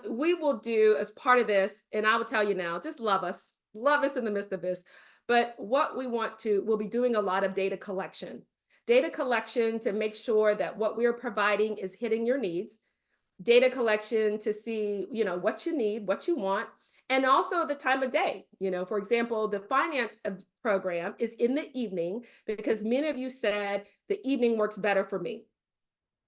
We will do as part of this, and I will tell you now, just love us in the midst of this. But what we'll be doing a lot of data collection to make sure that what we're providing is hitting your needs, data collection to see, what you need, what you want, and also the time of day. For example, the finance program is in the evening because many of you said the evening works better for me.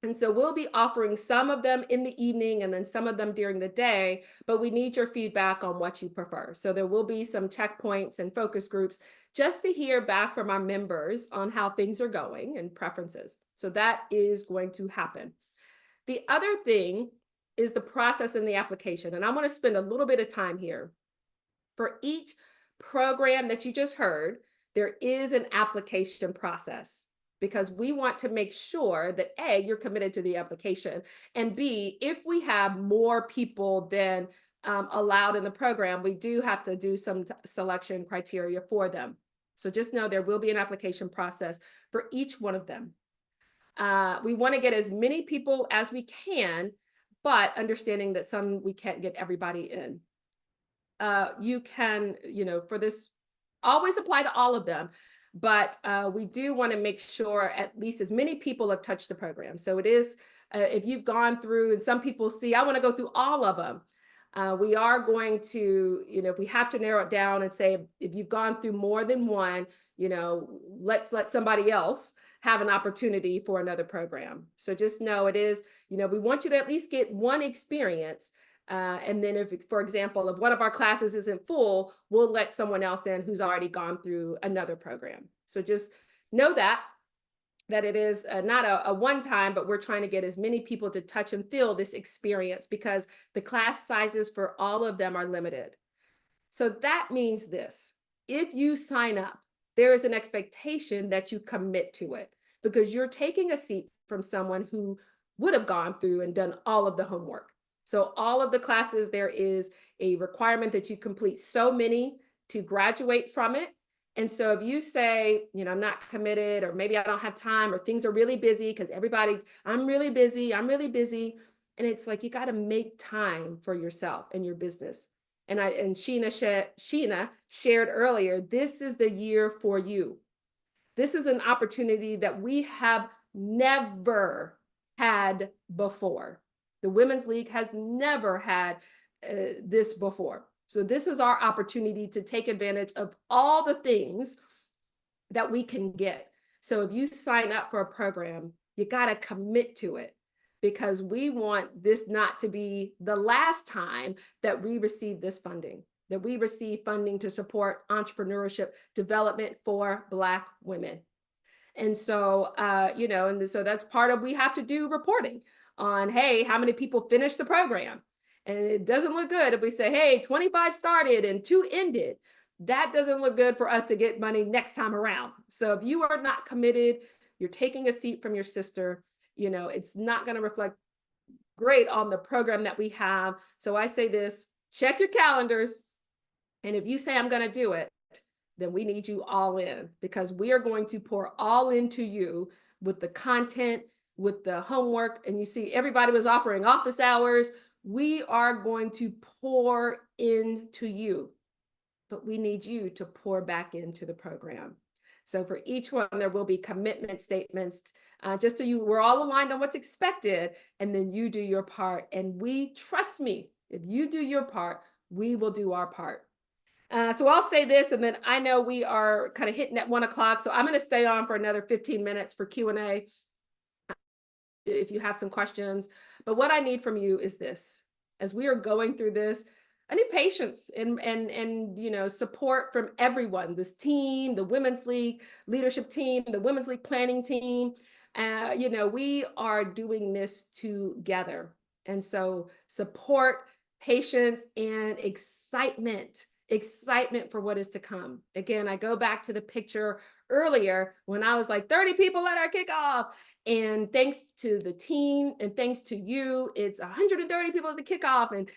And so we'll be offering some of them in the evening and then some of them during the day, but we need your feedback on what you prefer. So there will be some checkpoints and focus groups just to hear back from our members on how things are going and preferences. So that is going to happen. The other thing is the process and the application. And I want to spend a little bit of time here. For each program that you just heard, there is an application process, because we want to make sure that A, you're committed to the application, and B, if we have more people than allowed in the program, we do have to do some selection criteria for them. So just know there will be an application process for each one of them. We want to get as many people as we can, but understanding that we can't get everybody in. You can, for this, always apply to all of them. But we do want to make sure at least as many people have touched the program. So it is, if you've gone through, and some people see, I want to go through all of them. We are going to, if we have to narrow it down and say, if you've gone through more than one, let's let somebody else have an opportunity for another program. So just know it is, we want you to at least get one experience. And then if, for example, if one of our classes isn't full, we'll let someone else in who's already gone through another program. So just know that. that it is not a one-time, but we're trying to get as many people to touch and feel this experience because the class sizes for all of them are limited. So that means this: if you sign up, there is an expectation that you commit to it because you're taking a seat from someone who would have gone through and done all of the homework. So all of the classes, there is a requirement that you complete so many to graduate from it. And so if you say, I'm not committed, or maybe I don't have time, or things are really busy, because everybody, I'm really busy, and it's like, you got to make time for yourself and your business. And Sheena shared earlier, this is the year for you. This is an opportunity that we have never had before. The Women's League has never had this before. So this is our opportunity to take advantage of all the things that we can get. So if you sign up for a program, you got to commit to it, because we want this not to be the last time that we receive this funding, that we receive funding to support entrepreneurship development for Black women. And so, and so that's part of, we have to do reporting on, hey, how many people finished the program? And it doesn't look good if we say, hey, 25 started and 2 ended. That doesn't look good for us to get money next time around. So if you are not committed, you're taking a seat from your sister, it's not going to reflect great on the program that we have. So I say this: check your calendars. And if you say, I'm going to do it, then we need you all in, because we are going to pour all into you with the content, with the homework. And you see, everybody was offering office hours. We are going to pour into you, but we need you to pour back into the program. So for each one, there will be commitment statements, just so we're all aligned on what's expected, and then you do your part. And trust me, if you do your part, we will do our part. So I'll say this, and then I know we are kind of hitting at 1 o'clock, so I'm going to stay on for another 15 minutes for Q&A if you have some questions. But what I need from you is this: as we are going through this, I need patience and support from everyone. This team, the Women's League leadership team, the Women's League planning team. We are doing this together, and so support, patience, and excitement for what is to come. Again, I go back to the picture earlier when I was like 30 people at our kickoff, and thanks to the team and thanks to you, it's 130 people at the kickoff, and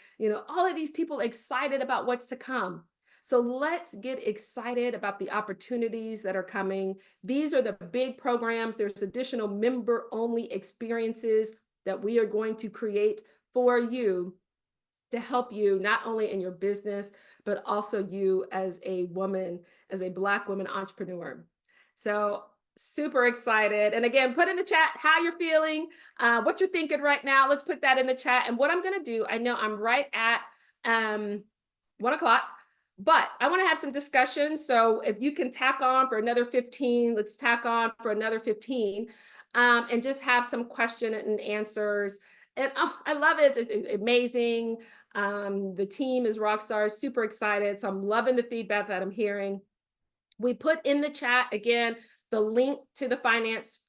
all of these people excited about what's to come. So let's get excited about the opportunities that are coming. These are the big programs. There's additional member-only experiences that we are going to create for you to help you not only in your business, but also you as a woman, as a Black woman entrepreneur. So super excited. And again, put in the chat how you're feeling, what you're thinking right now. Let's put that in the chat. And what I'm going to do, I know I'm right at 1 o'clock, but I want to have some discussion. So if you can tack on for another 15, let's tack on for another 15, and just have some question and answers. And I love it. It's amazing. The team is rock stars, super excited. So I'm loving the feedback that I'm hearing. We put in the chat, again, the link to the Finance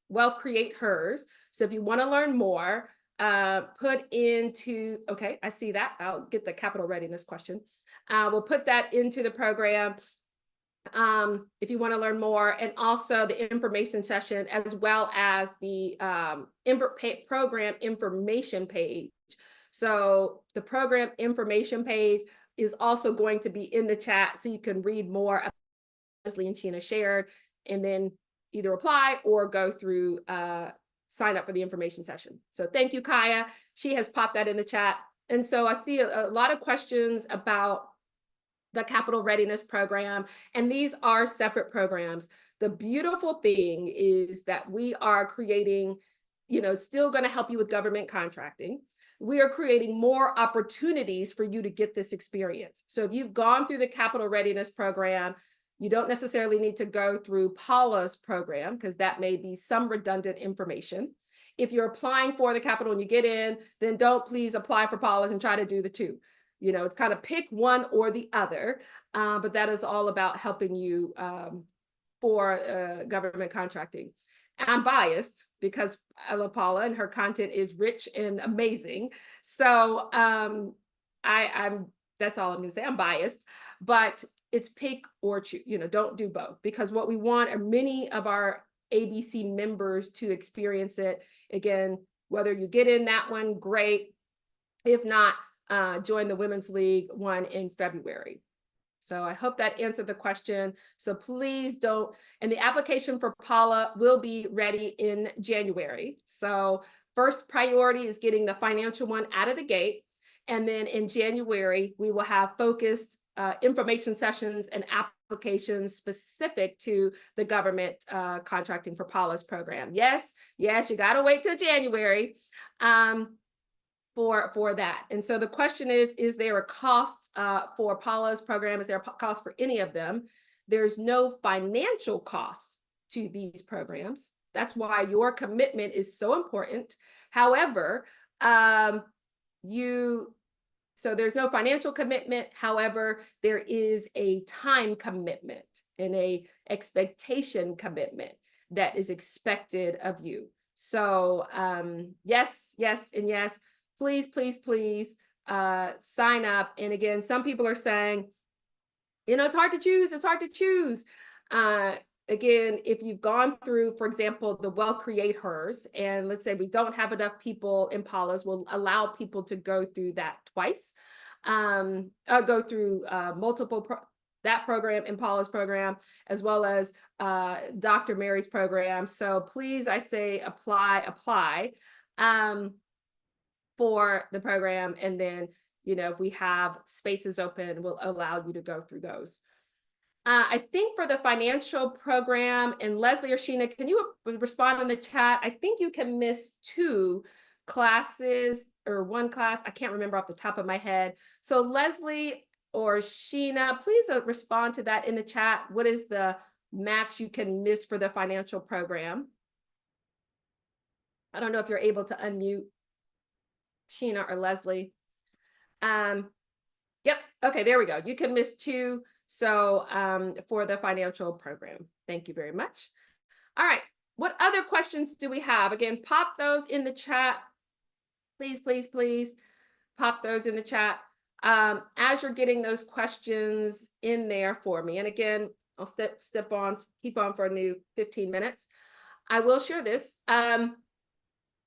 Wealth Create Hers. So if you want to learn more, put into, okay, I see that. I'll get the capital readiness question. We'll put that into the program if you want to learn more, and also the information session, as well as the program information page. So the program information page is also going to be in the chat, so you can read more about what Leslie and Sheena shared, and then either apply or go through sign up for the information session. So thank you, Kaya. She has popped that in the chat. And so I see a lot of questions about the Capital Readiness Program, and these are separate programs. The beautiful thing is that we are creating, it's still going to help you with government contracting. We are creating more opportunities for you to get this experience. So if you've gone through the Capital Readiness Program, you don't necessarily need to go through Paula's program, because that may be some redundant information. If you're applying for the Capital and you get in, then don't please apply for Paula's and try to do the two. It's kind of pick one or the other, but that is all about helping you for government contracting. I'm biased because I love Paula and her content is rich and amazing. So I'm that's all I'm gonna say. I'm biased, but it's pick or choose, don't do both, because what we want are many of our ABC members to experience it. Again, whether you get in that one, great. If not, join the Women's League one in February. So I hope that answered the question. So please don't, and the application for Paula will be ready in January. So first priority is getting the financial one out of the gate. And then in January, we will have focused information sessions and applications specific to the government contracting for Paula's program. Yes, you got to wait till January. For that. And so the question is there a cost for Paula's program? Is there a cost for any of them? There's no financial cost to these programs. That's why your commitment is so important. However, so there's no financial commitment. However, there is a time commitment and a expectation commitment that is expected of you. So yes, and yes. Please, please, please sign up. And again, some people are saying, it's hard to choose. It's hard to choose. Again, if you've gone through, for example, the Wealth Creators, and let's say we don't have enough people in Paula's, we'll allow people to go through that twice, or go through that program in Paula's program, as well as Dr. Mary's program. So please, I say apply. For the program, and then if we have spaces open, we'll allow you to go through those. I think for the financial program, and Leslie or Sheena, can you respond in the chat? I think you can miss 2 classes or 1 class. I can't remember off the top of my head. So Leslie or Sheena, please respond to that in the chat. What is the max you can miss for the financial program? I don't know if you're able to unmute Sheena or Leslie. Yep. Okay, there we go. You can miss 2. So for the financial program. Thank you very much. All right. What other questions do we have? Again, pop those in the chat. Please, please, please pop those in the chat. As you're getting those questions in there for me. And again, I'll keep on for a new 15 minutes. I will share this.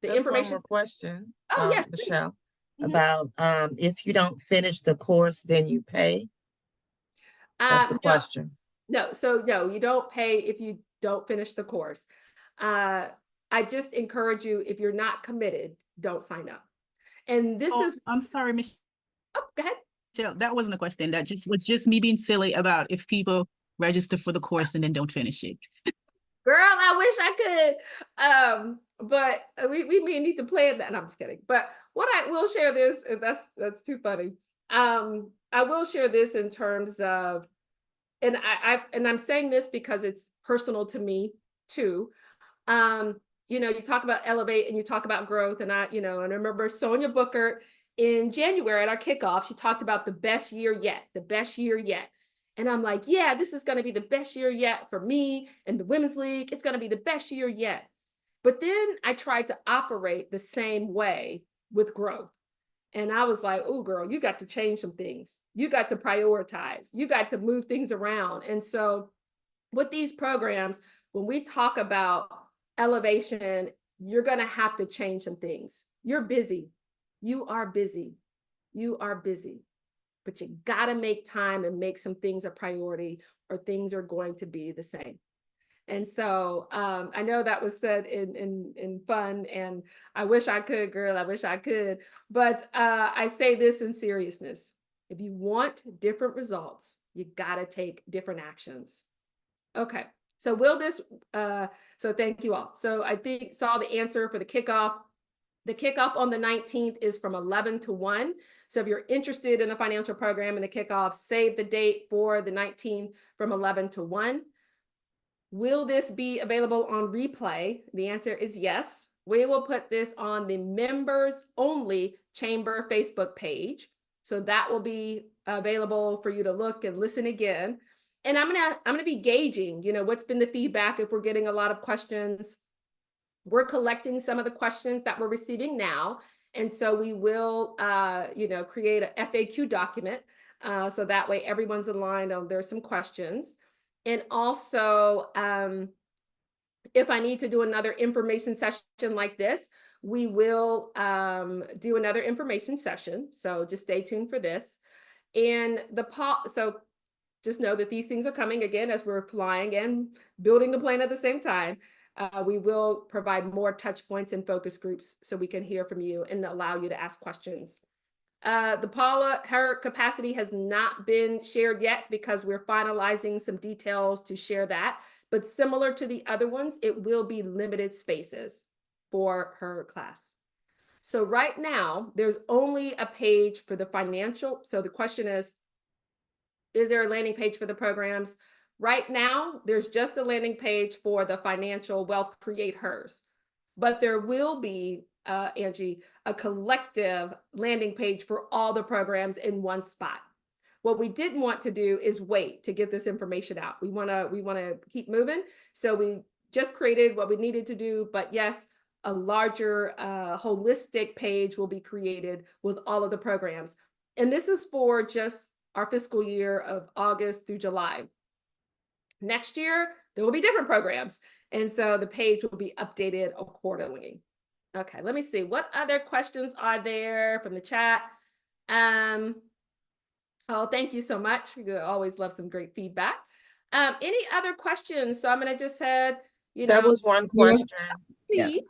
The Just information. one more question. Oh, yes, Michelle, please. about if you don't finish the course, then you pay. That's the question. No, you don't pay if you don't finish the course. I just encourage you, if you're not committed, don't sign up. And this is. I'm sorry, Michelle. Oh, go ahead. That wasn't a question. That was just me being silly about if people register for the course and then don't finish it. Girl, I wish I could. But we may need to plan that. And I'm just kidding. But what I will share this, that's too funny. I will share this in terms of, and I'm saying this because it's personal to me too. You talk about elevate and you talk about growth, and I remember Sonia Booker in January at our kickoff, she talked about the best year yet. And I'm like, yeah, this is going to be the best year yet for me and the Women's League. It's going to be the best year yet. But then I tried to operate the same way with growth. And I was like, oh, girl, you got to change some things. You got to prioritize. You got to move things around. And so with these programs, when we talk about elevation, you're going to have to change some things. You're busy. You are busy. But you got to make time and make some things a priority, or things are going to be the same. And so I know that was said in fun, and I wish I could, girl, I wish I could. But I say this in seriousness. If you want different results, you got to take different actions. Okay, so so thank you all. So I think saw the answer for the kickoff. The kickoff on the 19th is from 11 to 1. So if you're interested in the financial program and the kickoff, save the date for the 19th from 11 to 1. Will this be available on replay? The answer is yes. We will put this on the members only chamber Facebook page. So that will be available for you to look and listen again. And I'm gonna be gauging, what's been the feedback, if we're getting a lot of questions. We're collecting some of the questions that we're receiving now. And so we will, create a FAQ document. So that way everyone's aligned on there's some questions. And also, if I need to do another information session like this, we will do another information session. So just stay tuned for this. And so just know that these things are coming again as we're flying and building the plane at the same time. We will provide more touch points and focus groups so we can hear from you and allow you to ask questions. The Paula, her capacity has not been shared yet because we're finalizing some details to share that. But similar to the other ones, it will be limited spaces for her class. So right now, there's only a page for the financial. So the question is there a landing page for the programs? Right now, there's just a landing page for the financial wealth create hers. But there will be, Angie, a collective landing page for all the programs in one spot. What we didn't want to do is wait to get this information out. We want to keep moving. So we just created what we needed to do. But yes, a larger holistic page will be created with all of the programs. And this is for just our fiscal year of August through July. Next year, there will be different programs. And so the page will be updated accordingly. Okay, let me see. What other questions are there from the chat? Oh, thank you so much. You always love some great feedback. Any other questions? So I'm going to just said, That was one question. see.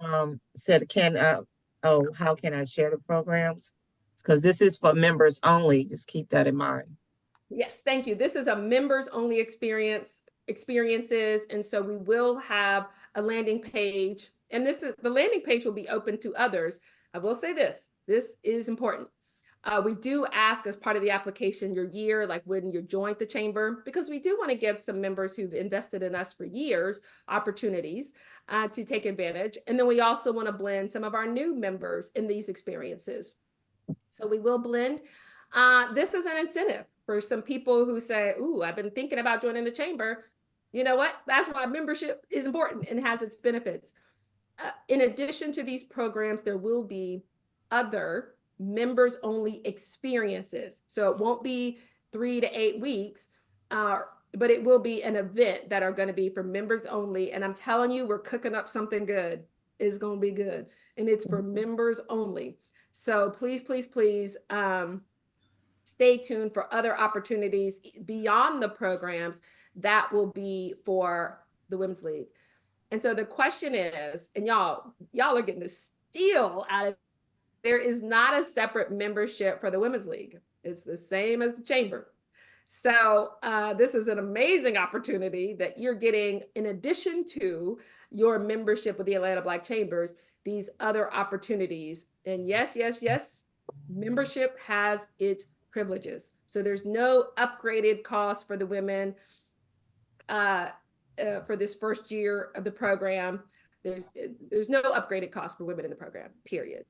Said, how can I share the programs? Because this is for members only. Just keep that in mind. Yes, thank you. This is a members only experiences. And so we will have a landing page, and the landing page will be open to others. I will say this is important. We do ask as part of the application your year, like when you joined the chamber, because we do want to give some members who've invested in us for years opportunities to take advantage. And then we also want to blend some of our new members in these experiences. So we will blend. This is an incentive for some people who say, ooh, I've been thinking about joining the chamber. You know what? That's why membership is important and has its benefits. In addition to these programs, there will be other members only experiences. So it won't be 3 to 8 weeks, but it will be an event that are going to be for members only. And I'm telling you, we're cooking up something good. It's going to be good. And it's for members only. So please, please, please stay tuned for other opportunities beyond the programs that will be for the Women's League. And so the question is, and y'all are getting the steal out of it, there is not a separate membership for the Women's League. It's the same as the chamber. So this is an amazing opportunity that you're getting in addition to your membership with the Atlanta Black Chambers, these other opportunities. And yes, yes, yes, membership has its privileges. So there's no upgraded cost for the women for this first year of the program. There's no upgraded cost for women in the program, period.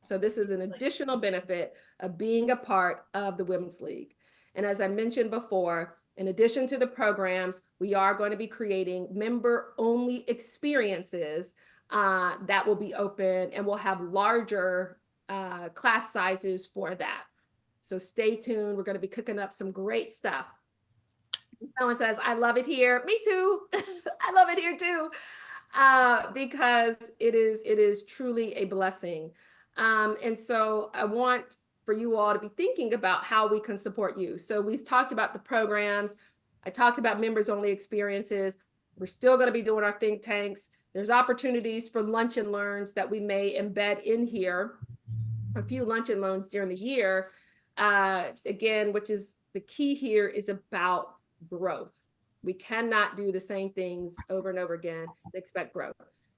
So this is an additional benefit of being a part of the Women's League. And as I mentioned before, in addition to the programs, we are going to be creating member-only experiences that will be open, and we'll have larger class sizes for that. So stay tuned. We're going to be cooking up some great stuff. Someone says, I love it here. Me too. I love it here too. Because it is truly a blessing. And so I want for you all to be thinking about how we can support you. So we talked about the programs. I talked about members only experiences. We're still going to be doing our think tanks. There's opportunities for lunch and learns that we may embed in here, a few lunch and learns during the year. Again, which is the key here is about growth. We cannot do the same things over and over again and expect growth.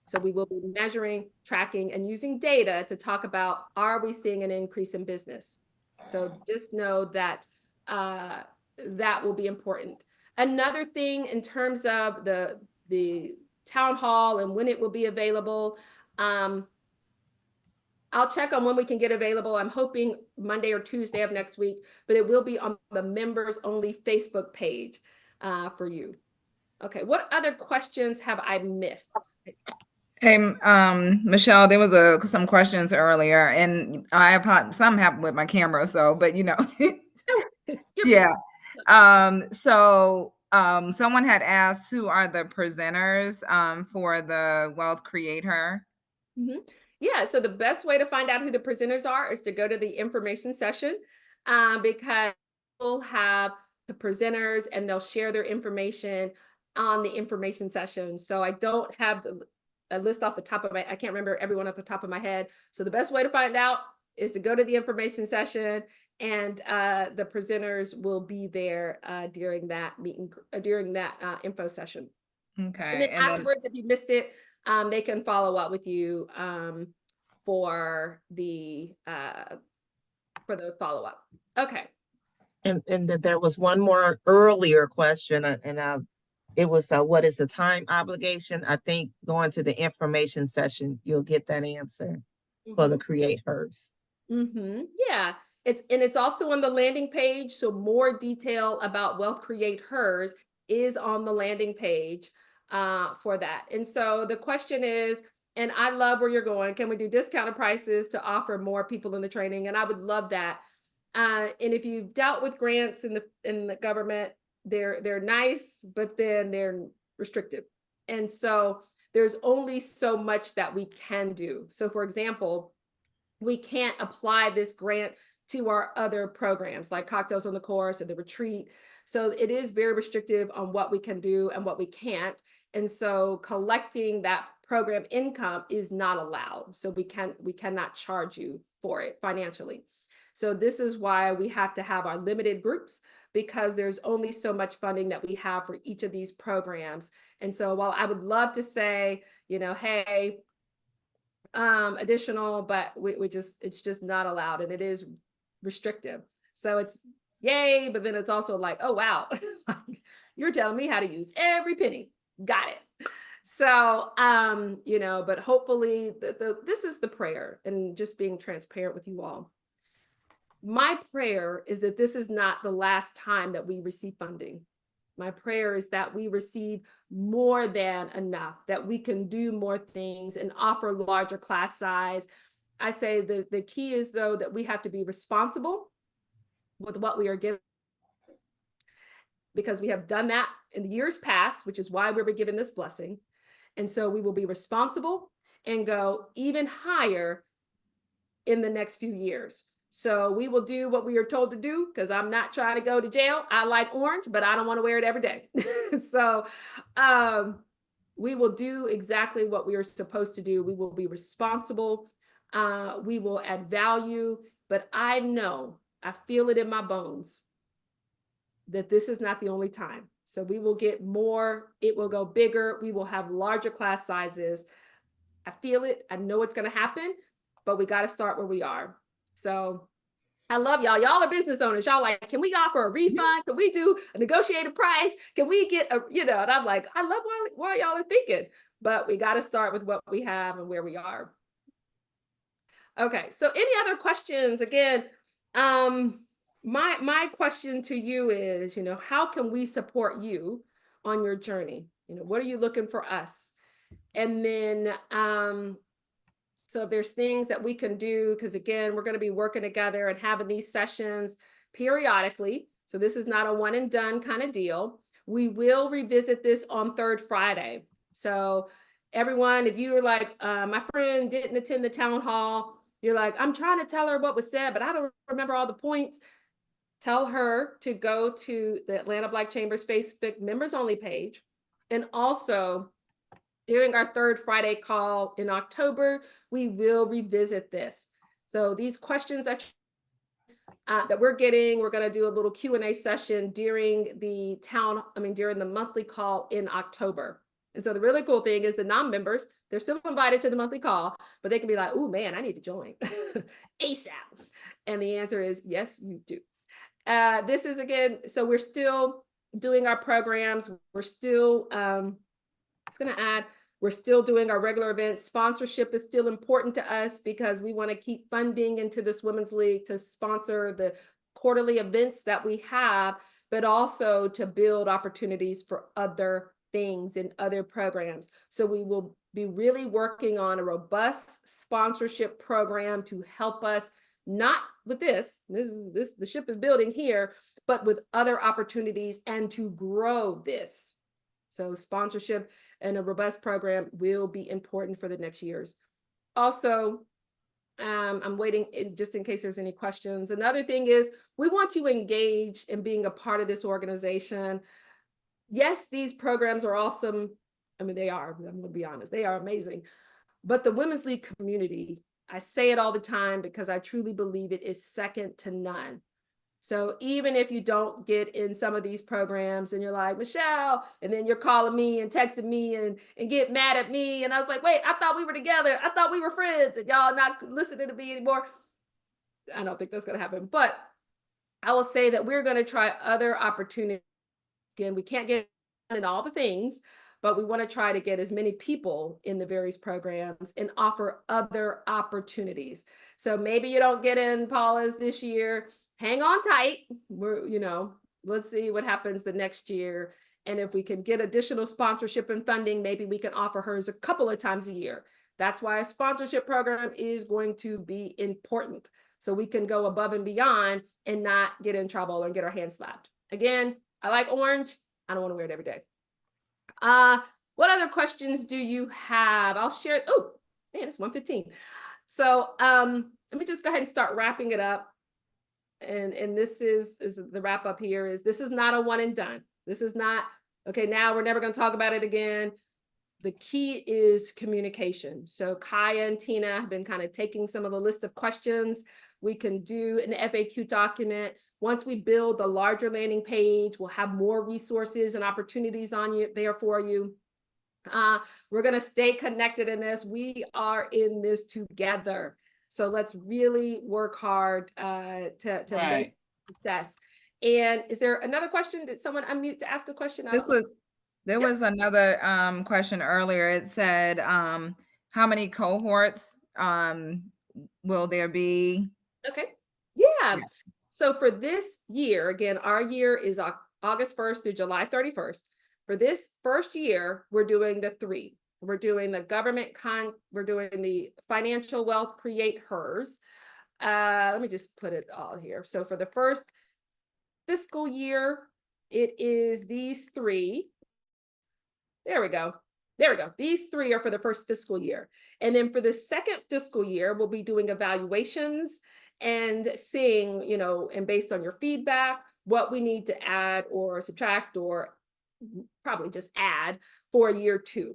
So we will be measuring, tracking, and using data to talk about, are we seeing an increase in business? So just know that that will be important. Another thing in terms of the town hall and when it will be available, I'll check on when we can get available. I'm hoping Monday or Tuesday of next week, but it will be on the members only Facebook page for you. Okay, what other questions have I missed? Hey, Michelle, there was some questions earlier, and something happened with my camera, so, but You're yeah. Someone had asked who are the presenters for the Wealth Create Her. Yeah, so the best way to find out who the presenters are is to go to the information session, because we'll have the presenters and they'll share their information on the information session. So I don't have a list off the top of I can't remember everyone at the top of my head. So the best way to find out is to go to the information session, and the presenters will be there during that info session. Okay. And then And then, afterwards, if you missed it, they can follow up with you for the follow up. Okay. And then there was one more earlier question, it was what is the time obligation? I think going to the information session, you'll get that answer for the Create Hers. Yeah, it's also on the landing page. So more detail about Wealth Create Hers is on the landing page for that. And so the question is, and I love where you're going, can we do discounted prices to offer more people in the training? And I would love that. And if you've dealt with grants in the government, they're nice, but then they're restrictive. And so there's only so much that we can do. So for example, we can't apply this grant to our other programs like Cocktails on the Course or the retreat. So it is very restrictive on what we can do and what we can't. And so collecting that program income is not allowed. So we cannot charge you for it financially. So this is why we have to have our limited groups, because there's only so much funding that we have for each of these programs. And so while I would love to say, hey, additional, but it's just not allowed, and it is restrictive. So it's yay, but then it's also like, oh wow, you're telling me how to use every penny. Got it. So but hopefully this is the prayer, and just being transparent with you all. My prayer is that this is not the last time that we receive funding. My prayer is that we receive more than enough, that we can do more things and offer larger class size. I say the key is, though, that we have to be responsible with what we are given, because we have done that in the years past, which is why we were given this blessing. And so we will be responsible and go even higher in the next few years. So we will do what we are told to do, because I'm not trying to go to jail. I like orange, but I don't want to wear it every day. So we will do exactly what we are supposed to do. We will be responsible. We will add value. But I feel it in my bones that this is not the only time. So we will get more. It will go bigger. We will have larger class sizes. I feel it. I know it's going to happen, but we got to start where we are. So I love y'all. Y'all are business owners. Y'all like, can we offer a refund? Can we do a negotiated price? Can we get and I'm like, I love why y'all are thinking, but we got to start with what we have and where we are. Okay. So any other questions? Again, my question to you is, how can we support you on your journey? What are you looking for us? And then, so if there's things that we can do, because again, we're going to be working together and having these sessions periodically. So this is not a one and done kind of deal. We will revisit this on third Friday. So everyone, if you were like, my friend didn't attend the town hall, you're like, I'm trying to tell her what was said, but I don't remember all the points. Tell her to go to the Atlanta Black Chamber's Facebook members only page. And also, during our third Friday call in October, we will revisit this. So these questions that we're getting, we're going to do a little Q&A session during the monthly call in October. And so the really cool thing is the non-members, they're still invited to the monthly call, but they can be like, oh man, I need to join ASAP. And the answer is yes, you do. This is, again, so we're still doing our programs. We're still, we're still doing our regular events. Sponsorship is still important to us, because we want to keep funding into this Women's League to sponsor the quarterly events that we have, but also to build opportunities for other things and other programs. So we will be really working on a robust sponsorship program to help us, not with the ship is building here, but with other opportunities and to grow this. So sponsorship and a robust program will be important for the next years. Also, I'm waiting just in case there's any questions. Another thing is we want you engaged in being a part of this organization. Yes, these programs are awesome. I mean, they are, I'm going to be honest, they are amazing. But the Women's League community, I say it all the time because I truly believe it is second to none. So even if you don't get in some of these programs and you're like, Michelle, and then you're calling me and texting me and get mad at me. And I was like, wait, I thought we were together. I thought we were friends and y'all not listening to me anymore. I don't think that's going to happen. But I will say that we're going to try other opportunities. Again, we can't get in all the things, but we want to try to get as many people in the various programs and offer other opportunities. So maybe you don't get in Paula's this year. Hang on tight. Let's see what happens the next year. And if we can get additional sponsorship and funding, maybe we can offer hers a couple of times a year. That's why a sponsorship program is going to be important. So we can go above and beyond and not get in trouble and get our hands slapped. Again, I like orange. I don't want to wear it every day. What other questions do you have? I'll share. Oh, man, it's 1:15. So let me just go ahead and start wrapping it up. And this is the wrap up here is this is not a one and done. This is not, okay, now we're never going to talk about it again. The key is communication. So Kaya and Tina have been kind of taking some of the list of questions. We can do an FAQ document. Once we build the larger landing page, we'll have more resources and opportunities on there for you. We're going to stay connected in this. We are in this together. So let's really work hard to make success. And is there another question? Did someone unmute to ask a question? There was another question earlier. It said, how many cohorts will there be? Okay. Yeah. So for this year, again, our year is August 1st through July 31st. For this first year, we're doing the 3. We're doing the we're doing the financial wealth, create hers. Let me just put it all here. So for the first fiscal year, it is these 3. There we go. There we go. These 3 are for the first fiscal year. And then for the second fiscal year, we'll be doing evaluations and seeing, and based on your feedback, what we need to add or subtract or probably just add for year 2.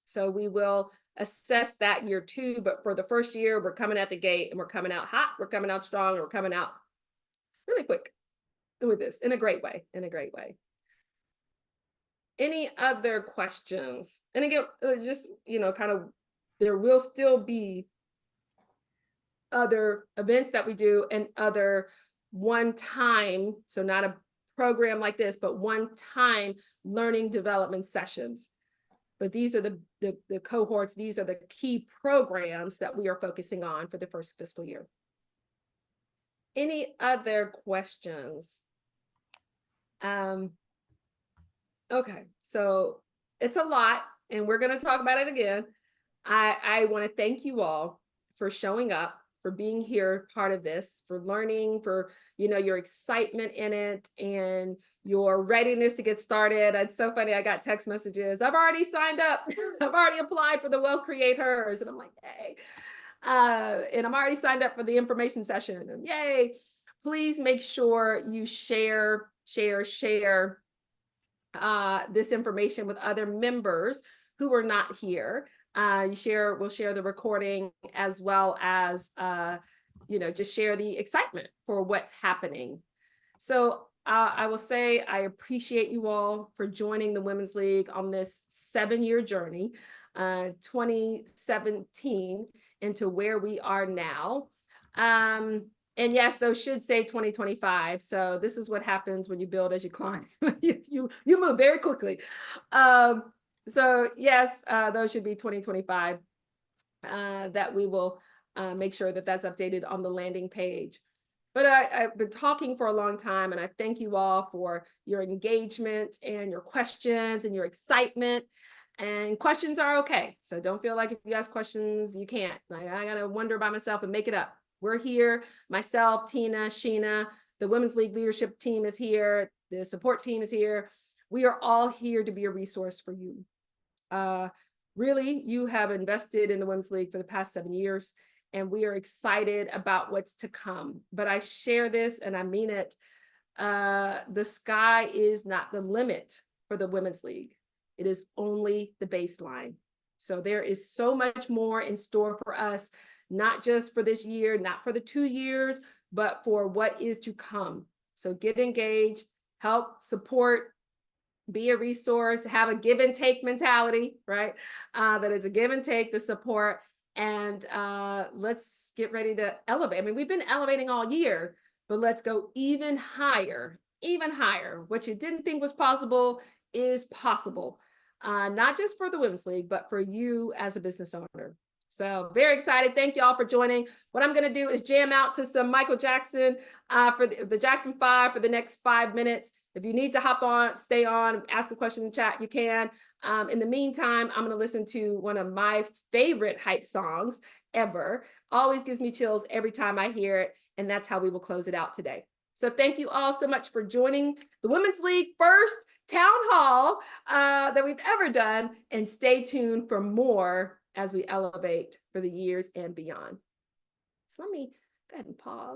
So we will assess that year 2, but for the first year, we're coming at the gate and we're coming out hot, we're coming out strong, and we're coming out really quick with this in a great way, Any other questions? And again, just, kind of, there will still be other events that we do and other one-time, so not a program like this, but one-time learning development sessions. But these are the cohorts, these are the key programs that we are focusing on for the first fiscal year. Any other questions? Okay, so it's a lot, and we're going to talk about it again. I want to thank you all for showing up, for being here, part of this, for learning, for your excitement in it, and your readiness to get started. It's so funny. I got text messages. I've already signed up. I've already applied for the Wealth Create Hers, and I'm like, yay! And I'm already signed up for the information session, and yay! Please make sure you share this information with other members who are not here. We'll share the recording as well as, just share the excitement for what's happening. So I will say I appreciate you all for joining the Women's League on this 7-year journey, 2017 into where we are now. And yes, those should say 2025. So this is what happens when you build as you climb. you move very quickly. So yes, those should be 2025, that we will make sure that that's updated on the landing page. But I've been talking for a long time, and I thank you all for your engagement and your questions and your excitement. And questions are okay. So don't feel like if you ask questions, you can't. Like, I gotta wonder by myself and make it up. We're here, myself, Tina, Sheena, the Women's League leadership team is here, the support team is here. We are all here to be a resource for you. Really, you have invested in the Women's League for the past 7 years, and we are excited about what's to come. But I share this and I mean it. The sky is not the limit for the Women's League. It is only the baseline. So there is so much more in store for us, not just for this year, not for the 2 years, but for what is to come. So get engaged, help support, be a resource, have a give and take mentality, right? That it's a give and take, the support, and let's get ready to elevate. I mean, we've been elevating all year, but let's go even higher, even higher. What you didn't think was possible is possible, not just for the Women's League, but for you as a business owner. So very excited. Thank you all for joining. What I'm going to do is jam out to some Michael Jackson for the Jackson 5 for the next 5 minutes. If you need to hop on, stay on, ask a question in the chat, you can. In the meantime, I'm going to listen to one of my favorite hype songs ever. Always gives me chills every time I hear it. And that's how we will close it out today. So thank you all so much for joining the Women's League first town hall that we've ever done. And stay tuned for more as we elevate for the years and beyond. So let me go ahead and pause.